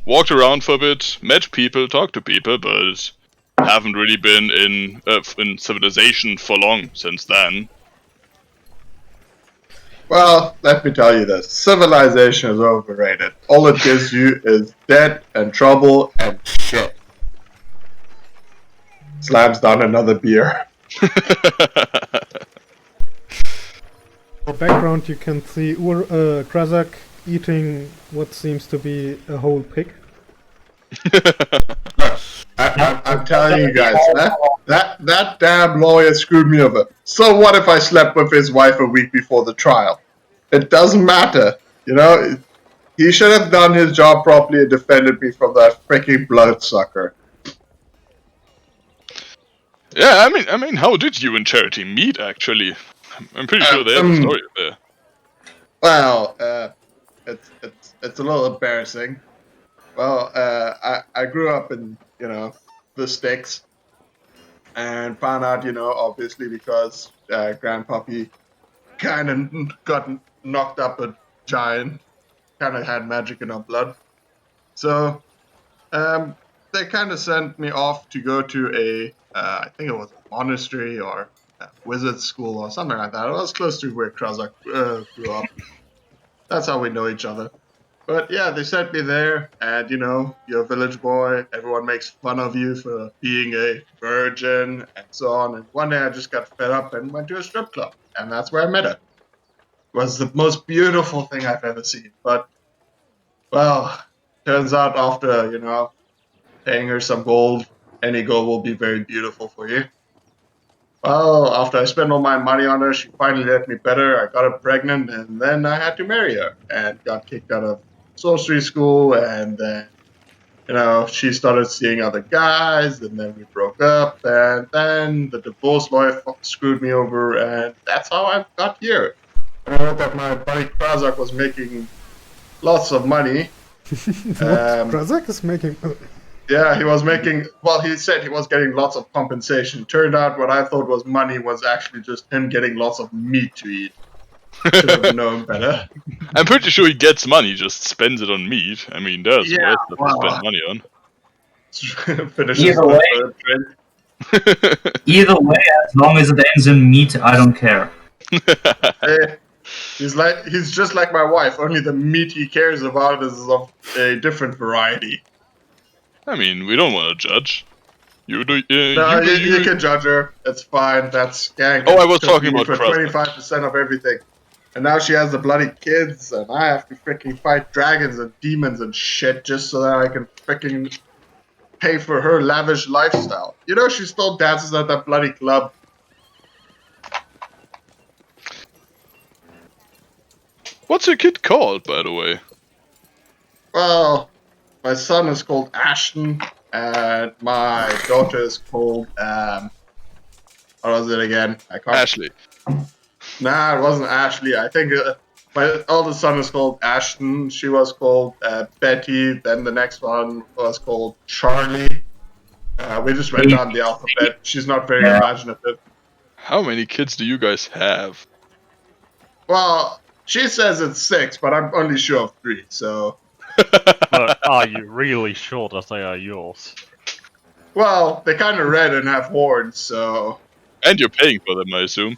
walked around for a bit, met people, talked to people, but haven't really been in civilization for long since then. Well, let me tell you this. Civilization is overrated. All it gives you is debt and trouble and shit. Slams down another beer. For background, you can see Krazak eating what seems to be a whole pig. I'm telling you guys, that damn lawyer screwed me over. So what if I slept with his wife a week before the trial? It doesn't matter. You know, he should have done his job properly and defended me from that freaking bloodsucker. Yeah, I mean, how did you and Charity meet? Actually, I'm pretty sure they have a story there. Well, it's a little embarrassing. Well, I grew up in, you know, the sticks, and found out, you know, obviously because Grandpappy kind of got knocked up a giant, kind of had magic in our blood. So they kind of sent me off to go to a, I think it was a monastery or a wizard school or something like that. It was close to where Krazak grew up. That's how we know each other. But yeah, they sent me there, and you know, you're a village boy, everyone makes fun of you for being a virgin, and so on. And one day I just got fed up and went to a strip club, and that's where I met her. It was the most beautiful thing I've ever seen. But, well, turns out after, you know, paying her some gold, any gold will be very beautiful for you. Well, after I spent all my money on her, she finally let me better. I got her pregnant, and then I had to marry her, and got kicked out of sorcery school, and then, you know, she started seeing other guys, and then we broke up, and then the divorce lawyer screwed me over, and that's how I got here. I heard that my buddy Krazak was making lots of money. What Krazak is making? Yeah, he was making, well, he said he was getting lots of compensation. Turned out what I thought was money was actually just him getting lots of meat to eat. Should have known better. I'm pretty sure he gets money, just spends it on meat. I mean, there's Yeah, worse stuff to spend money on. Finishes Either the way. third drink. Either way, as long as it ends in meat, I don't care. He's just like my wife, only the meat he cares about is of a different variety. I mean, we don't want to judge. You do. No, you can judge her. It's fine. That's skank. Oh, I was talking about for Krazak. 25% of everything. And now she has the bloody kids, and I have to freaking fight dragons and demons and shit just so that I can freaking pay for her lavish lifestyle. You know, she still dances at that bloody club. What's your kid called, by the way? Well, my son is called Ashton, and my daughter is called, what was it again? I can't. Ashley. Nah, it wasn't Ashley. I think my oldest son is called Ashton. She was called Betty. Then the next one was called Charlie. We just went down the alphabet. She's not very imaginative. How many kids do you guys have? Well, she says it's 6, but I'm only sure of 3, so... But are you really sure that they are yours? Well, they're kind of red and have horns, so... And you're paying for them, I assume.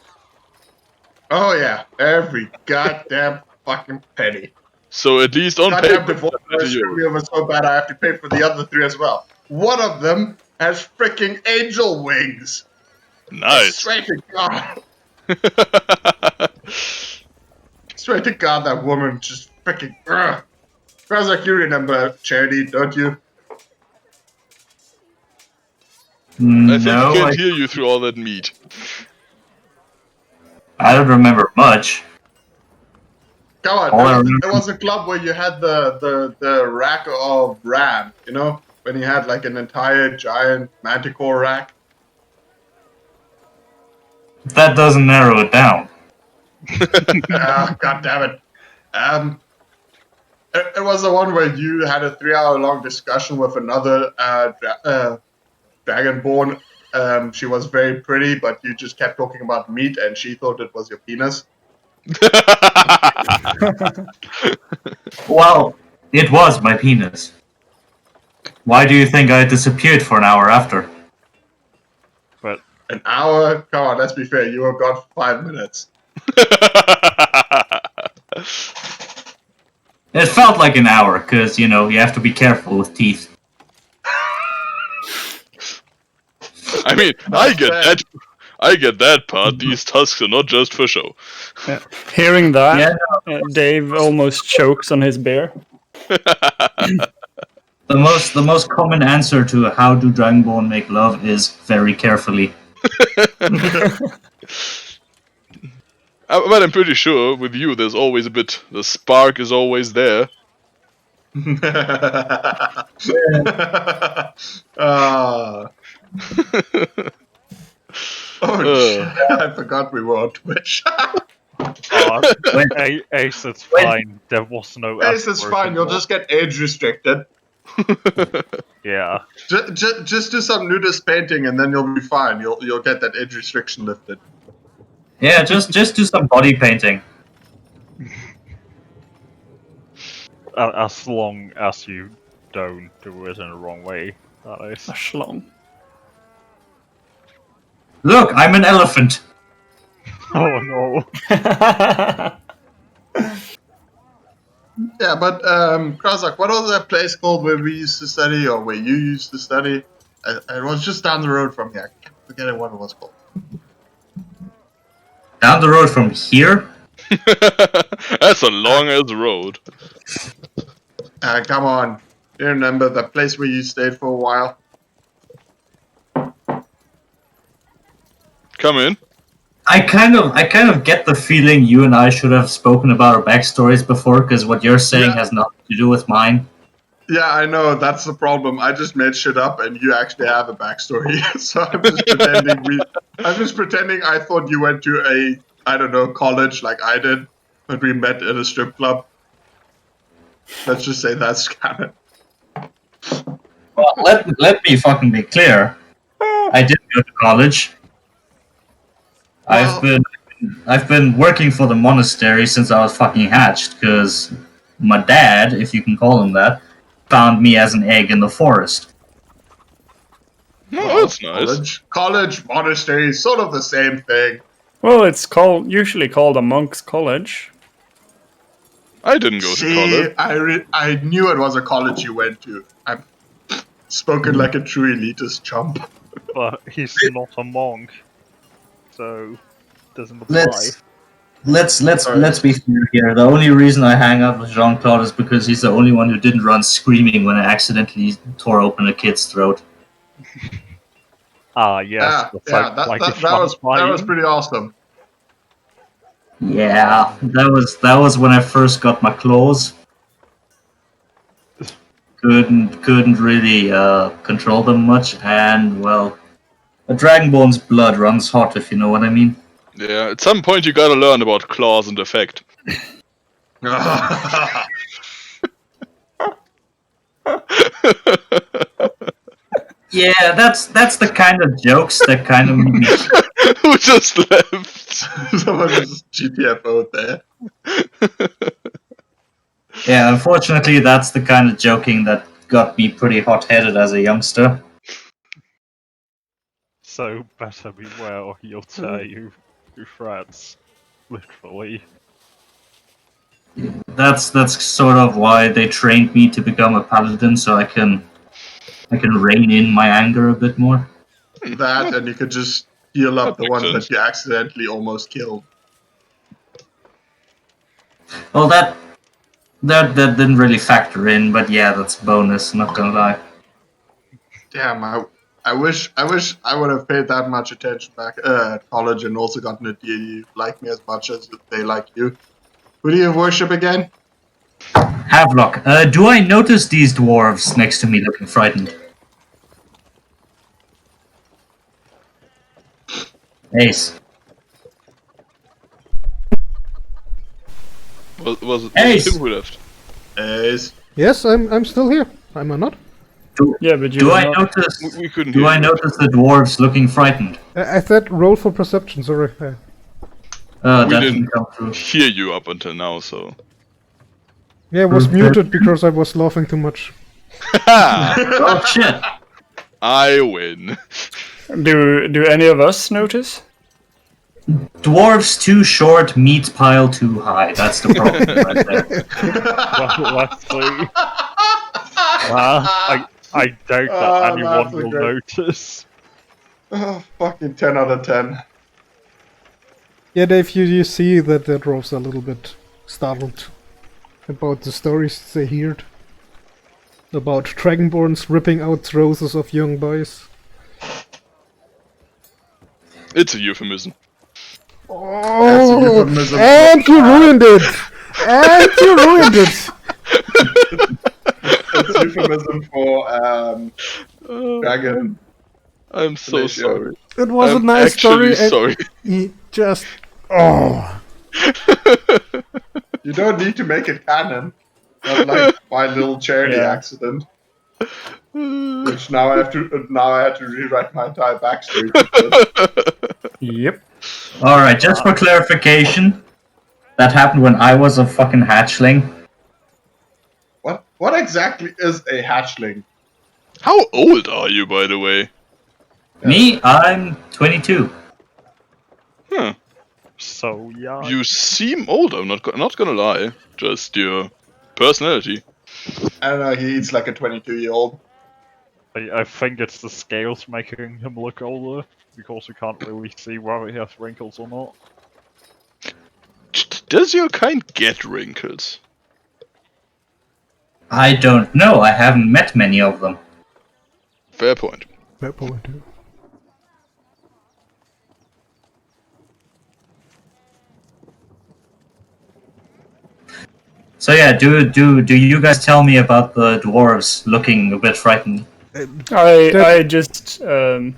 Oh yeah, every goddamn fucking penny. So at least on Goddamn paper, divorce that is screwed me yours. over so bad I have to pay for the other 3 as well. One of them has freaking angel wings. I Nice. swear to God. Swear to God, that woman just freaking. Sounds like you remember Charity, don't you? I think No, he can't hear you through all that meat. I don't remember much. Come on, All I it remember- was a club where you had the rack of ram, you know? When you had like an entire giant manticore rack. That doesn't narrow it down. God damn it. It was the one where you had a 3-hour-long discussion with another Dragonborn. She was very pretty, but you just kept talking about meat, and she thought it was your penis. Well, it was my penis. Why do you think I disappeared for an hour after? But An hour? Come on, let's be fair. You were gone for 5 minutes. It felt like an hour, because, you have to be careful with teeth. I mean, I get that part. These tusks are not just for show. Hearing that, Yeah, Dave almost chokes on his beer. the most common answer to how do Dragonborn make love is very carefully. But I'm pretty sure with you, there's always a bit. The spark is always there. Shit. I forgot we were on Twitch. Ace, it's fine. There was no. Ace, it's fine. You'll just get age restricted. Yeah. Just do some nudist painting, and then you'll be fine. You'll get that age restriction lifted. Yeah, just do some body painting. As long as you don't do it in the wrong way, that is. A schlong. Look, I'm an elephant. Oh no. Yeah, but Krazak, what was that place called where we used to study, or where you used to study? It was just down the road from here. I kept forgetting what it was called. Down the road from here? That's a long as road. Come on. You remember the place where you stayed for a while? Come in. I kind of get the feeling you and I should have spoken about our backstories before, because what you're saying has nothing to do with mine. Yeah, I know. That's the problem. I just made shit up, and you actually have a backstory. So I'm just pretending I thought you went to a, I don't know, college like I did, but we met at a strip club. Let's just say that's canon. Well, let me fucking be clear. I did go to college. Well- I've been working for the monastery since I was fucking hatched, because my dad, if you can call him that, found me as an egg in the forest. Oh, that's nice. College, monastery, sort of the same thing. Well, it's usually called a monk's college. I didn't go to See, college. I knew it was a college you went to. I'm spoken like a true elitist chump. But he's not a monk, so doesn't apply. Let's be fair here. The only reason I hang out with Jean-Claude is because he's the only one who didn't run screaming when I accidentally tore open a kid's throat. Yes. That was pretty awesome. Yeah, that was when I first got my claws. Couldn't really control them much, and well, a Dragonborn's blood runs hot, if you know what I mean. Yeah, at some point you gotta learn about claws and effect. Yeah, that's the kind of jokes that kind of make me. Who just left? Someone just GTFO'd there. Yeah, unfortunately, that's the kind of joking that got me pretty hot-headed as a youngster. So better beware or he'll tear you to shreds. Literally. That's sort of why they trained me to become a paladin, so I can rein in my anger a bit more. That, and you could just heal up That the makes ones sense. that you accidentally almost killed. Well, that didn't really factor in, but yeah, that's a bonus. Not gonna lie. Damn, I wish I would have paid that much attention back at college and also gotten a deity like me as much as they like you. Who do you worship again? Havelock, do I notice these dwarves next to me looking frightened? Ace. Was it Ace! him who left? Ace. Yes, I'm still here. Am I not? Yeah, but you Do were I not. notice? We couldn't Do hear I you. notice the dwarves looking frightened? I said roll for perception. Sorry. We That didn't. didn't come through. Hear you up until now, so. Yeah, I was muted because I was laughing too much. Oh shit! I win. Do any of us notice? Dwarves too short, meat pile too high. That's the problem right there. Well, let's see. I doubt Oh, that anyone that's will great. notice. Oh, fucking 10 out of 10. Yeah, Dave, you see that the dwarves are a little bit startled about the stories they heard about dragonborns ripping out throats of young boys. It's a euphemism. Oh, euphemism. and you ruined it! And you ruined it! It's euphemism for dragon. I'm so Fellatio. sorry. It was a I'm nice actually story. sorry. And he just... Oh. You don't need to make it canon. Not like my little charity Yeah. accident. Which now I have to rewrite my entire backstory. Yep. Alright, just for clarification, that happened when I was a fucking hatchling. What exactly is a hatchling? How old are you, by the way? Me, I'm 22. Huh. So yeah. You seem old. I'm not gonna lie. Just your personality. I don't know, he eats like a 22-year-old. I think it's the scales making him look older, because we can't really see whether he has wrinkles or not. Does your kind get wrinkles? I don't know, I haven't met many of them. Fair point. That point. So yeah, do you guys tell me about the dwarves looking a bit frightened? I just I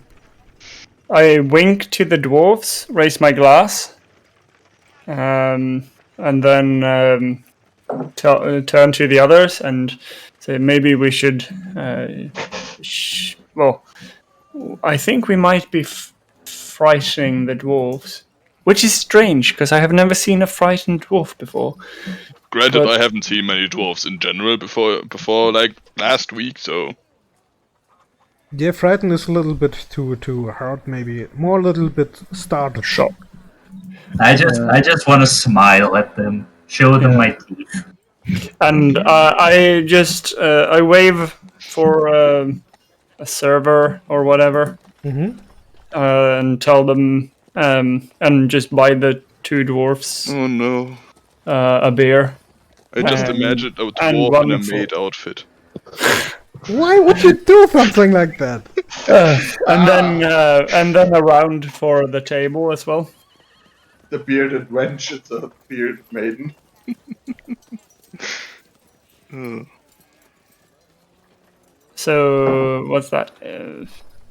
wink to the dwarves, raise my glass, and then turn to the others and say maybe we should. Well, I think we might be frightening the dwarves, which is strange because I have never seen a frightened dwarf before. Granted, But- I haven't seen many dwarves in general before like last week, so Yeah, frightened is a little bit too hard, maybe. More a little bit startled. Shock. I just want to smile at them, show them my teeth. And I just I wave for a server or whatever, Mm-hmm. and tell them and just buy the two dwarfs oh no. a beer. I just And- imagined a and dwarf in a one for- maid outfit. Why would you do something like that? And then around for the table as well. The bearded wench, it's a bearded maiden. So what's that?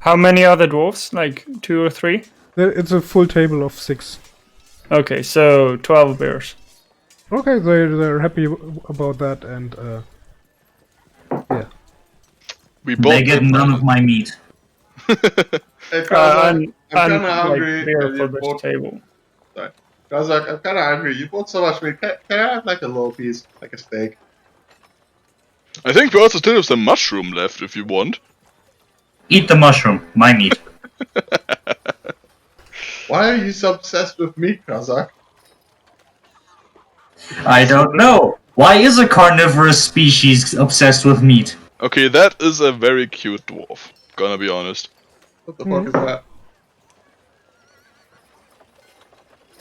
How many are the dwarfs? Like 2 or 3? It's a full table of 6. Okay, so 12 beers. Okay, they're happy about that, and yeah. We bought They get them. none of my meat. Hey, Kazak, And I'm and kinda like hungry. beer and for you this bought- table. Kazak, I'm kinda hungry. You bought so much meat. Can I have like a little piece, like a steak? I think we also still have some mushroom left if you want. Eat the mushroom, my meat. Why are you so obsessed with meat, Kazak? I don't know. Why is a carnivorous species obsessed with meat? Okay, that is a very cute dwarf. Gonna be honest. What the fuck is that?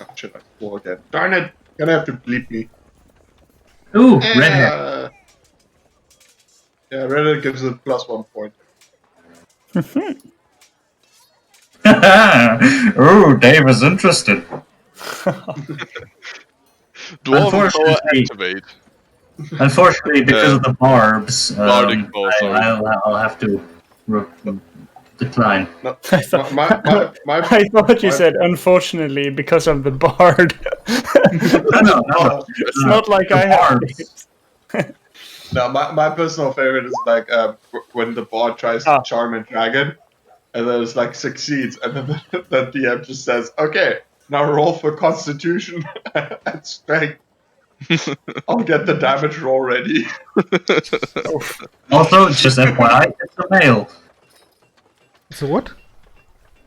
Oh shit, I swore again. Darn it! Gonna have to bleep me. Ooh, redhead. Yeah, Reddit gives it +1 point. Oh, Dave is interested. Dwarven power Unfortunately- activate. Unfortunately, because of the barbs, Bardic bow, sorry. I'll have to decline. No, I thought, my I thought you my- said unfortunately because of the bard. No. It's not like the I have. barbs. No, my personal favorite is like when the bard tries to charm a dragon, and then it's like succeeds, and then the DM just says, "Okay, now roll for Constitution and Strength." I'll get the damage roll ready. Also, just FYI, it's a male. So what?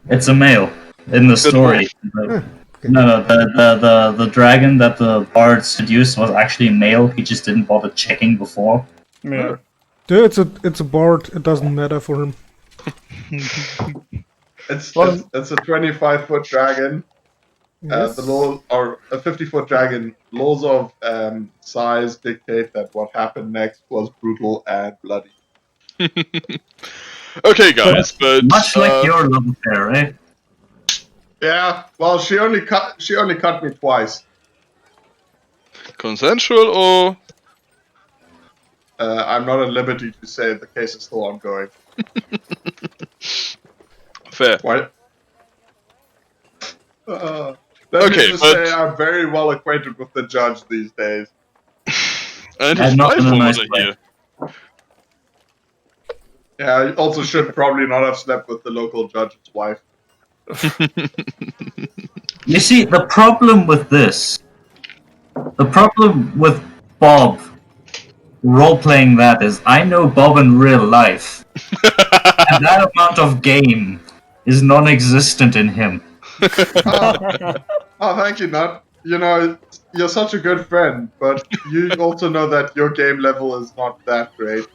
It's a male in the story. No, the dragon that the bard seduced was actually a male. He just didn't bother checking before. Yeah. Dude, it's a bard. It doesn't matter for him. It's a 25-foot dragon. Yes. The law or a 50-foot dragon. Laws of size dictate that what happened next was brutal and bloody. Okay, guys, but Much like your love affair, eh? Yeah, well, she only cut me twice. consensual or I'm not at liberty to say the case is still ongoing. fair? What? Let me Okay, just but- say I'm very well acquainted with the judge these days. And his And not wife in a nice over way. here. Yeah, I also should probably not have slept with the local judge's wife. You see, the problem with this, the problem with Bob role-playing that is, I know Bob in real life, and that amount of game is non-existent in him. Oh, thank you, Nut. You know, you're such a good friend, but you also know that your game level is not that great.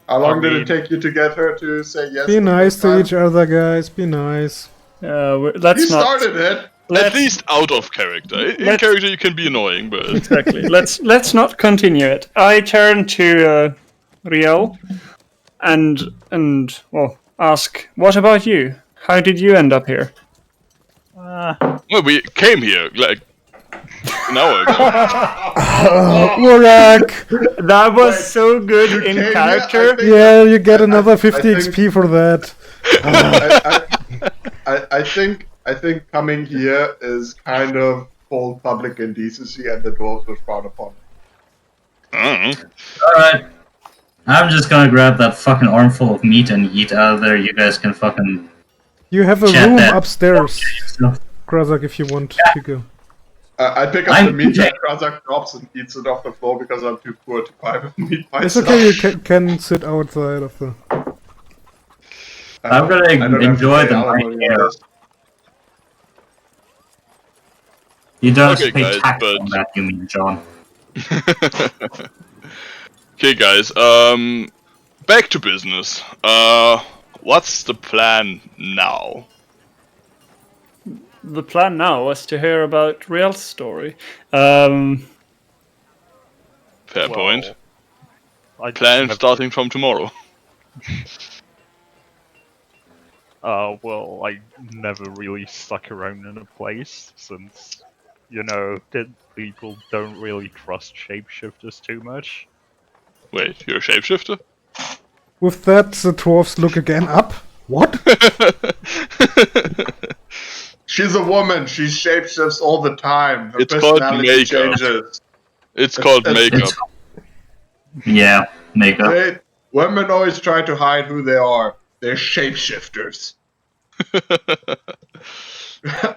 How long did it take you to get her to say yes? Be the nice first to time? each other, guys. Be nice. Let's You not. started it. At Let's, least out of character. In let's- character, you can be annoying, but exactly. Let's not continue it. I turn to Riel and well ask, what about you? How did you end up here? well, we came here like an hour ago. Urak! That was Wait, so good you in came here? character. I think- Yeah, you get another I 50 think- XP for that. I think coming here is kind of full public indecency, and the dwarves was frowned upon. Alright. I'm just gonna grab that fucking armful of meat and eat out of there. You guys can fucking... You have a Chat room that. upstairs, Krazak, if you want to go. I pick up I'm the meat okay. that Krazak drops and eats it off the floor because I'm too poor to buy the meat It's myself. okay, you can sit outside of the... I'm gonna I don't have to enjoy pay the alimony night on air. this. You don't have Okay, to pay guys, tax but- on that, you mean, John. Okay, guys. Back to business. What's the plan now? The plan now was to hear about Riel's story. Fair Well, point. I Plan have- starting from tomorrow. Well, I never really stuck around in a place since, you know, people don't really trust shapeshifters too much. Wait, you're a shapeshifter? With that, the dwarves look again up. What? She's a woman. She shapeshifts all the time. Her It's called personality makeup. changes. It's called it's- makeup. Yeah, makeup. Women always try to hide who they are. They're shapeshifters.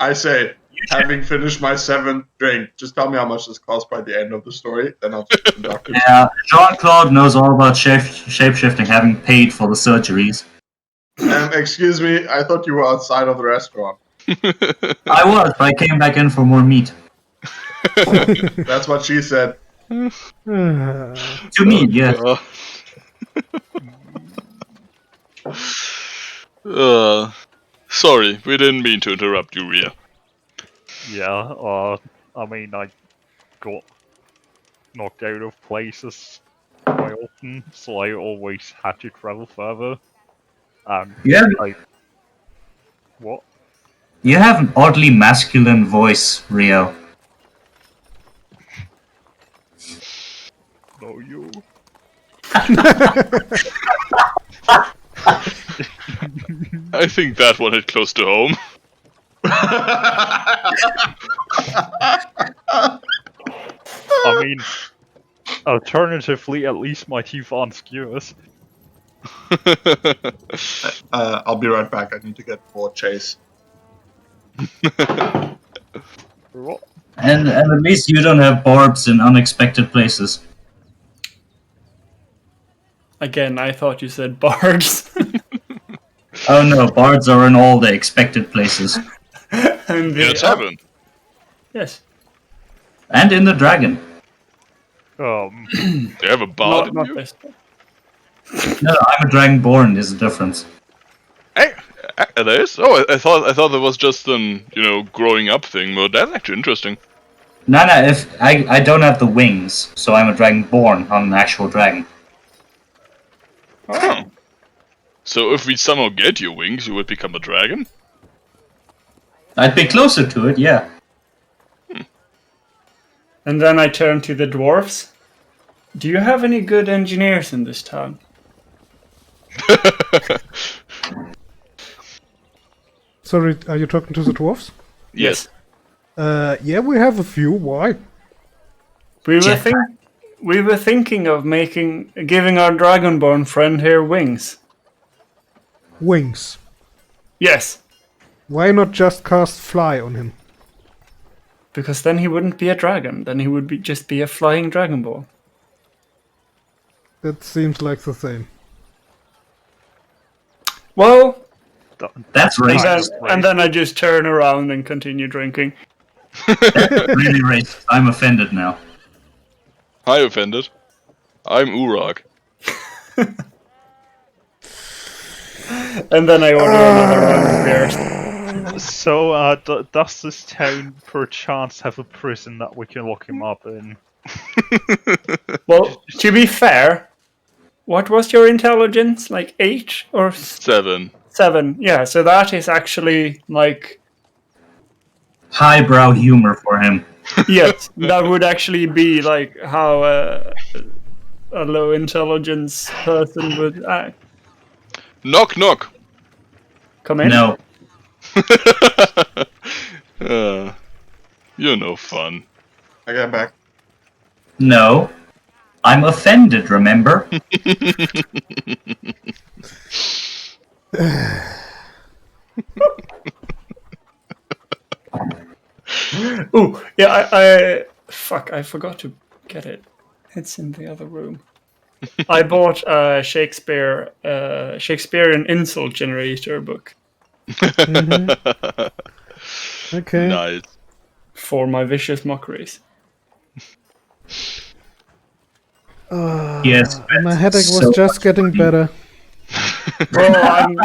I say, having finished my 7th drink, just tell me how much this costs by the end of the story, then I'll just conduct it. Yeah, Jean-Claude knows all about shape-shifting, having paid for the surgeries. Excuse me, I thought you were outside of the restaurant. I was, but I came back in for more meat. That's what she said. To me, yes. Sorry, we didn't mean to interrupt you, Ria. Yeah, I mean, I got knocked out of places quite often, so I always had to travel further. And Yeah. What? You have an oddly masculine voice, Rio. No, you. I think that one hit close to home. I mean, alternatively, at least my teeth aren't skewers. I'll be right back. I need to get more chase. What? And at least you don't have barbs in unexpected places. Again, I thought you said bards. Oh no, bards are in all the expected places. And In a tavern. Yes. And in the dragon. They have a bard Not in you? this. No, I'm a dragonborn, there's a difference. Hey, there is? Oh, I thought that was just an, growing up thing, but that's actually interesting. No, if I don't have the wings, so I'm a dragonborn, not an actual dragon. Oh. So if we somehow get your wings, you would become a dragon? I'd be closer to it, yeah. And then I turn to the dwarves. Do you have any good engineers in this town? Sorry, are you talking to the dwarves? Yes. Yeah, we have a few. Why? We were thinking of giving our dragonborn friend here wings. Wings. Yes, Why not just cast fly on him? because then he wouldn't be a dragon. Then he would just be a flying dragonborn. That seems like the same. Well, That's and racist. then I just turn around and continue drinking. Really racist. I'm offended now. Hi, offended. I'm Urag. And then I order another round of beers. So, does this town perchance have a prison that we can lock him up in? Well, to be fair, what was your intelligence? Like 8 or 7. 7? Yeah, so that is actually like Highbrow humor for him. yes, that would actually be like how a low intelligence person would act. Knock, knock. Come in. No. You're no fun. I get back. No. I'm offended, remember? Ooh, yeah, I fuck, I forgot to get it. It's in the other room. I bought a Shakespearean insult generator book Okay. Nice. for my vicious mockeries. Yes. My headache was So just getting better. Well,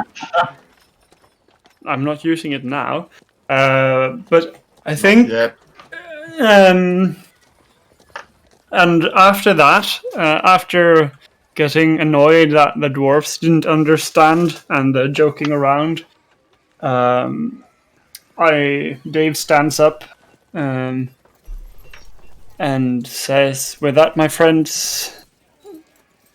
I'm not using it now, but I think Yeah. And after that, after getting annoyed that the dwarfs didn't understand and joking around, Dave stands up and says, "With that, my friends,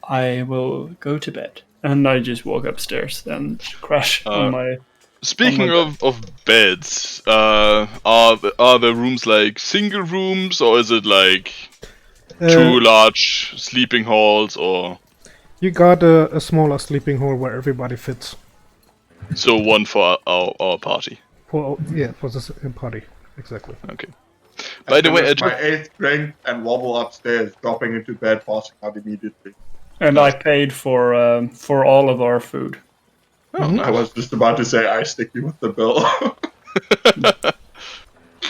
I will go to bed." And I just walk upstairs and crash on my. Speaking Oh of beds, are the rooms like single rooms, or is it like two large sleeping halls, or You got a smaller sleeping hall where everybody fits. so one for our party? For this party, exactly. Okay. By the way, I Finish my just, 8th drink and wobble upstairs, dropping into bed, passing out immediately. And I paid for all of our food. I was just about to say I stick you with the bill.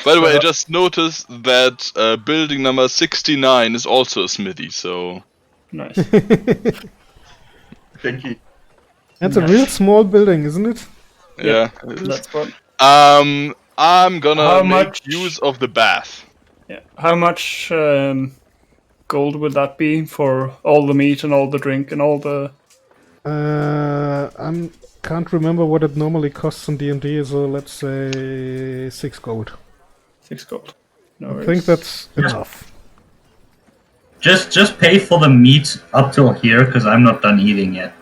by the way, I just noticed that building number 69 is also a smithy. So Nice. Dinky. That's a real small building, isn't it? yeah. That's fun. I'm How gonna make much- use of the bath. Yeah. How much gold would that be for all the meat and all the drink and all the? I can't remember what it normally costs in D&D, so let's say 6 gold. 6 gold. No I worries. think that's enough. Just pay for the meat up till here, because I'm not done eating yet.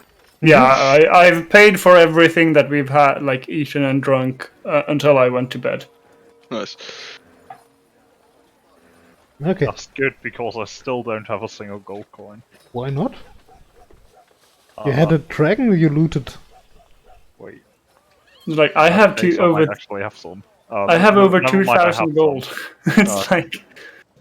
Yeah, I've paid for everything that we've had, like eaten and drunk, until I went to bed. Nice. Okay, That's good because I still don't have a single gold coin. why not? You had a dragon you looted. Wait. Like I have Okay, so I might actually have some. I have over never mind, I have 2,000 gold. some. It's like,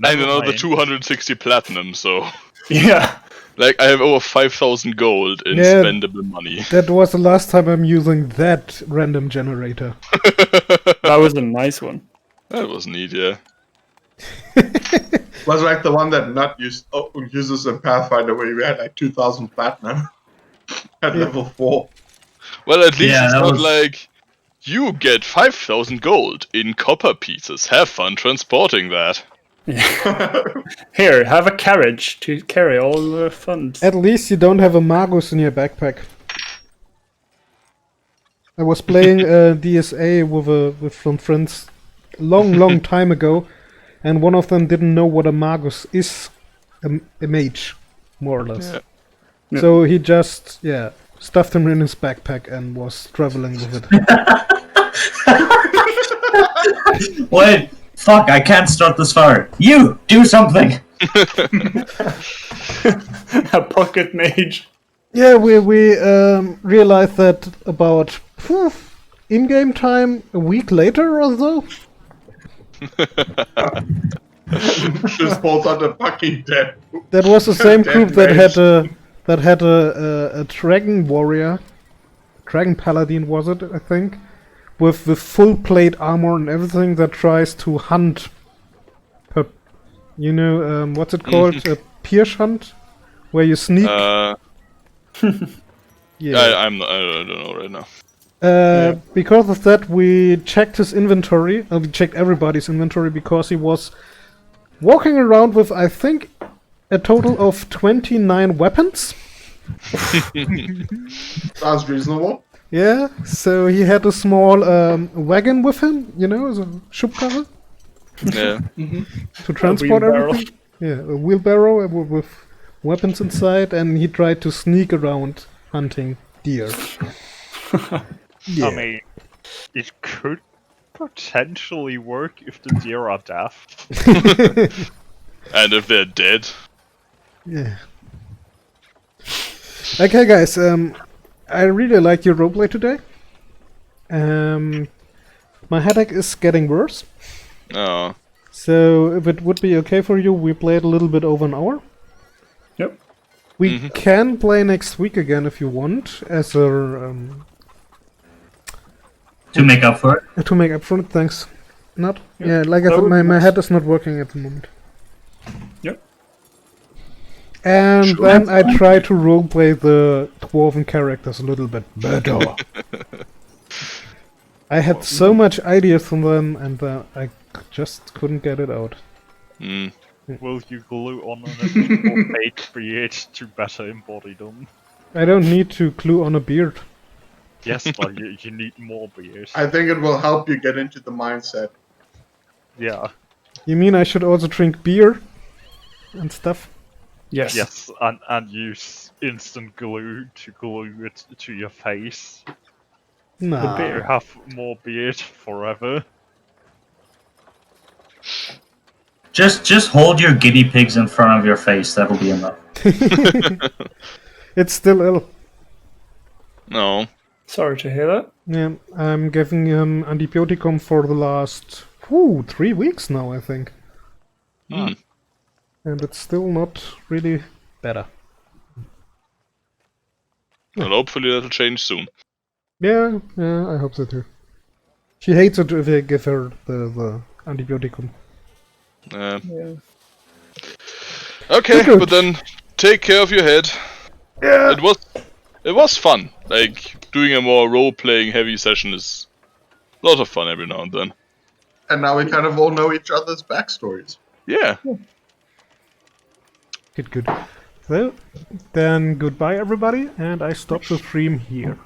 And Never another mind. 260 platinum, so... yeah. Like, I have over 5,000 gold in Yeah. spendable money. That was the last time I'm using that random generator. That was a nice one. That was neat, yeah. Was like the one that Nut uses in Pathfinder, where you had like 2,000 platinum at level 4. Well, at least Yeah, it's that not was- like... You get 5,000 gold in copper pieces. Have fun transporting that. Here, have a carriage to carry all the funds. At least you don't have a Magus in your backpack. I was playing DSA with some friends long time ago, and one of them didn't know what a Magus is. A mage, more or less. Yeah. So he just, stuffed him in his backpack and was traveling with it. Wait, fuck! I can't start this fire. You do something. A pocket mage. Yeah, we realized that about in-game time a week later or so. Just falls under fucking dead. That was the same Dead group that mage. had a dragon warrior, dragon paladin was it? I think, with the full plate armor and everything that tries to hunt. What's it called? A pierce hunt, where you sneak. I don't know right now. Because of that, we checked his inventory. We checked everybody's inventory because he was walking around with, I think, a total of 29 weapons. Sounds reasonable. Yeah, so he had a small wagon with him, as a Schubkarre Yeah. to transport wheelbarrow. everything. Yeah, a wheelbarrow with weapons inside, and he tried to sneak around hunting deer. Yeah. I mean, it could potentially work if the deer are deaf. And if they're dead. Yeah. Okay, guys. I really like your roleplay today. My headache is getting worse. Oh. So if it would be okay for you, we played a little bit over an hour. Yep. We can play next week again if you want, as a To make up for it. to make up for it. Thanks. Not. Yep. Yeah, like I That said, would my be nice. head is not working at the moment. Yep. And then I try to roleplay the dwarven characters a little bit better. I had so much ideas from them, and I just couldn't get it out. Mm. Will you glue on an additional fake beard to better embody them? I don't need to glue on a beard. Yes, but you need more beard. I think it will help you get into the mindset. Yeah. You mean I should also drink beer and stuff? Yes. Yes, and use instant glue to glue it to your face. Nah. You have more beard forever. Just hold your guinea pigs in front of your face. That'll be enough. It's still ill. No. Sorry to hear that. Yeah, I'm giving him antibioticum for the last 3 weeks now, I think. Mm. And it's still not really better. Well, hopefully that'll change soon. Yeah, I hope so too. She hates it if I give her the antibioticum. Yeah. Okay, Good. but then take care of your head. Yeah. It was fun. Like doing a more role-playing heavy session is a lot of fun every now and then. And now we kind of all know each other's backstories. Yeah. Good. So, then goodbye everybody, and I stop the stream here.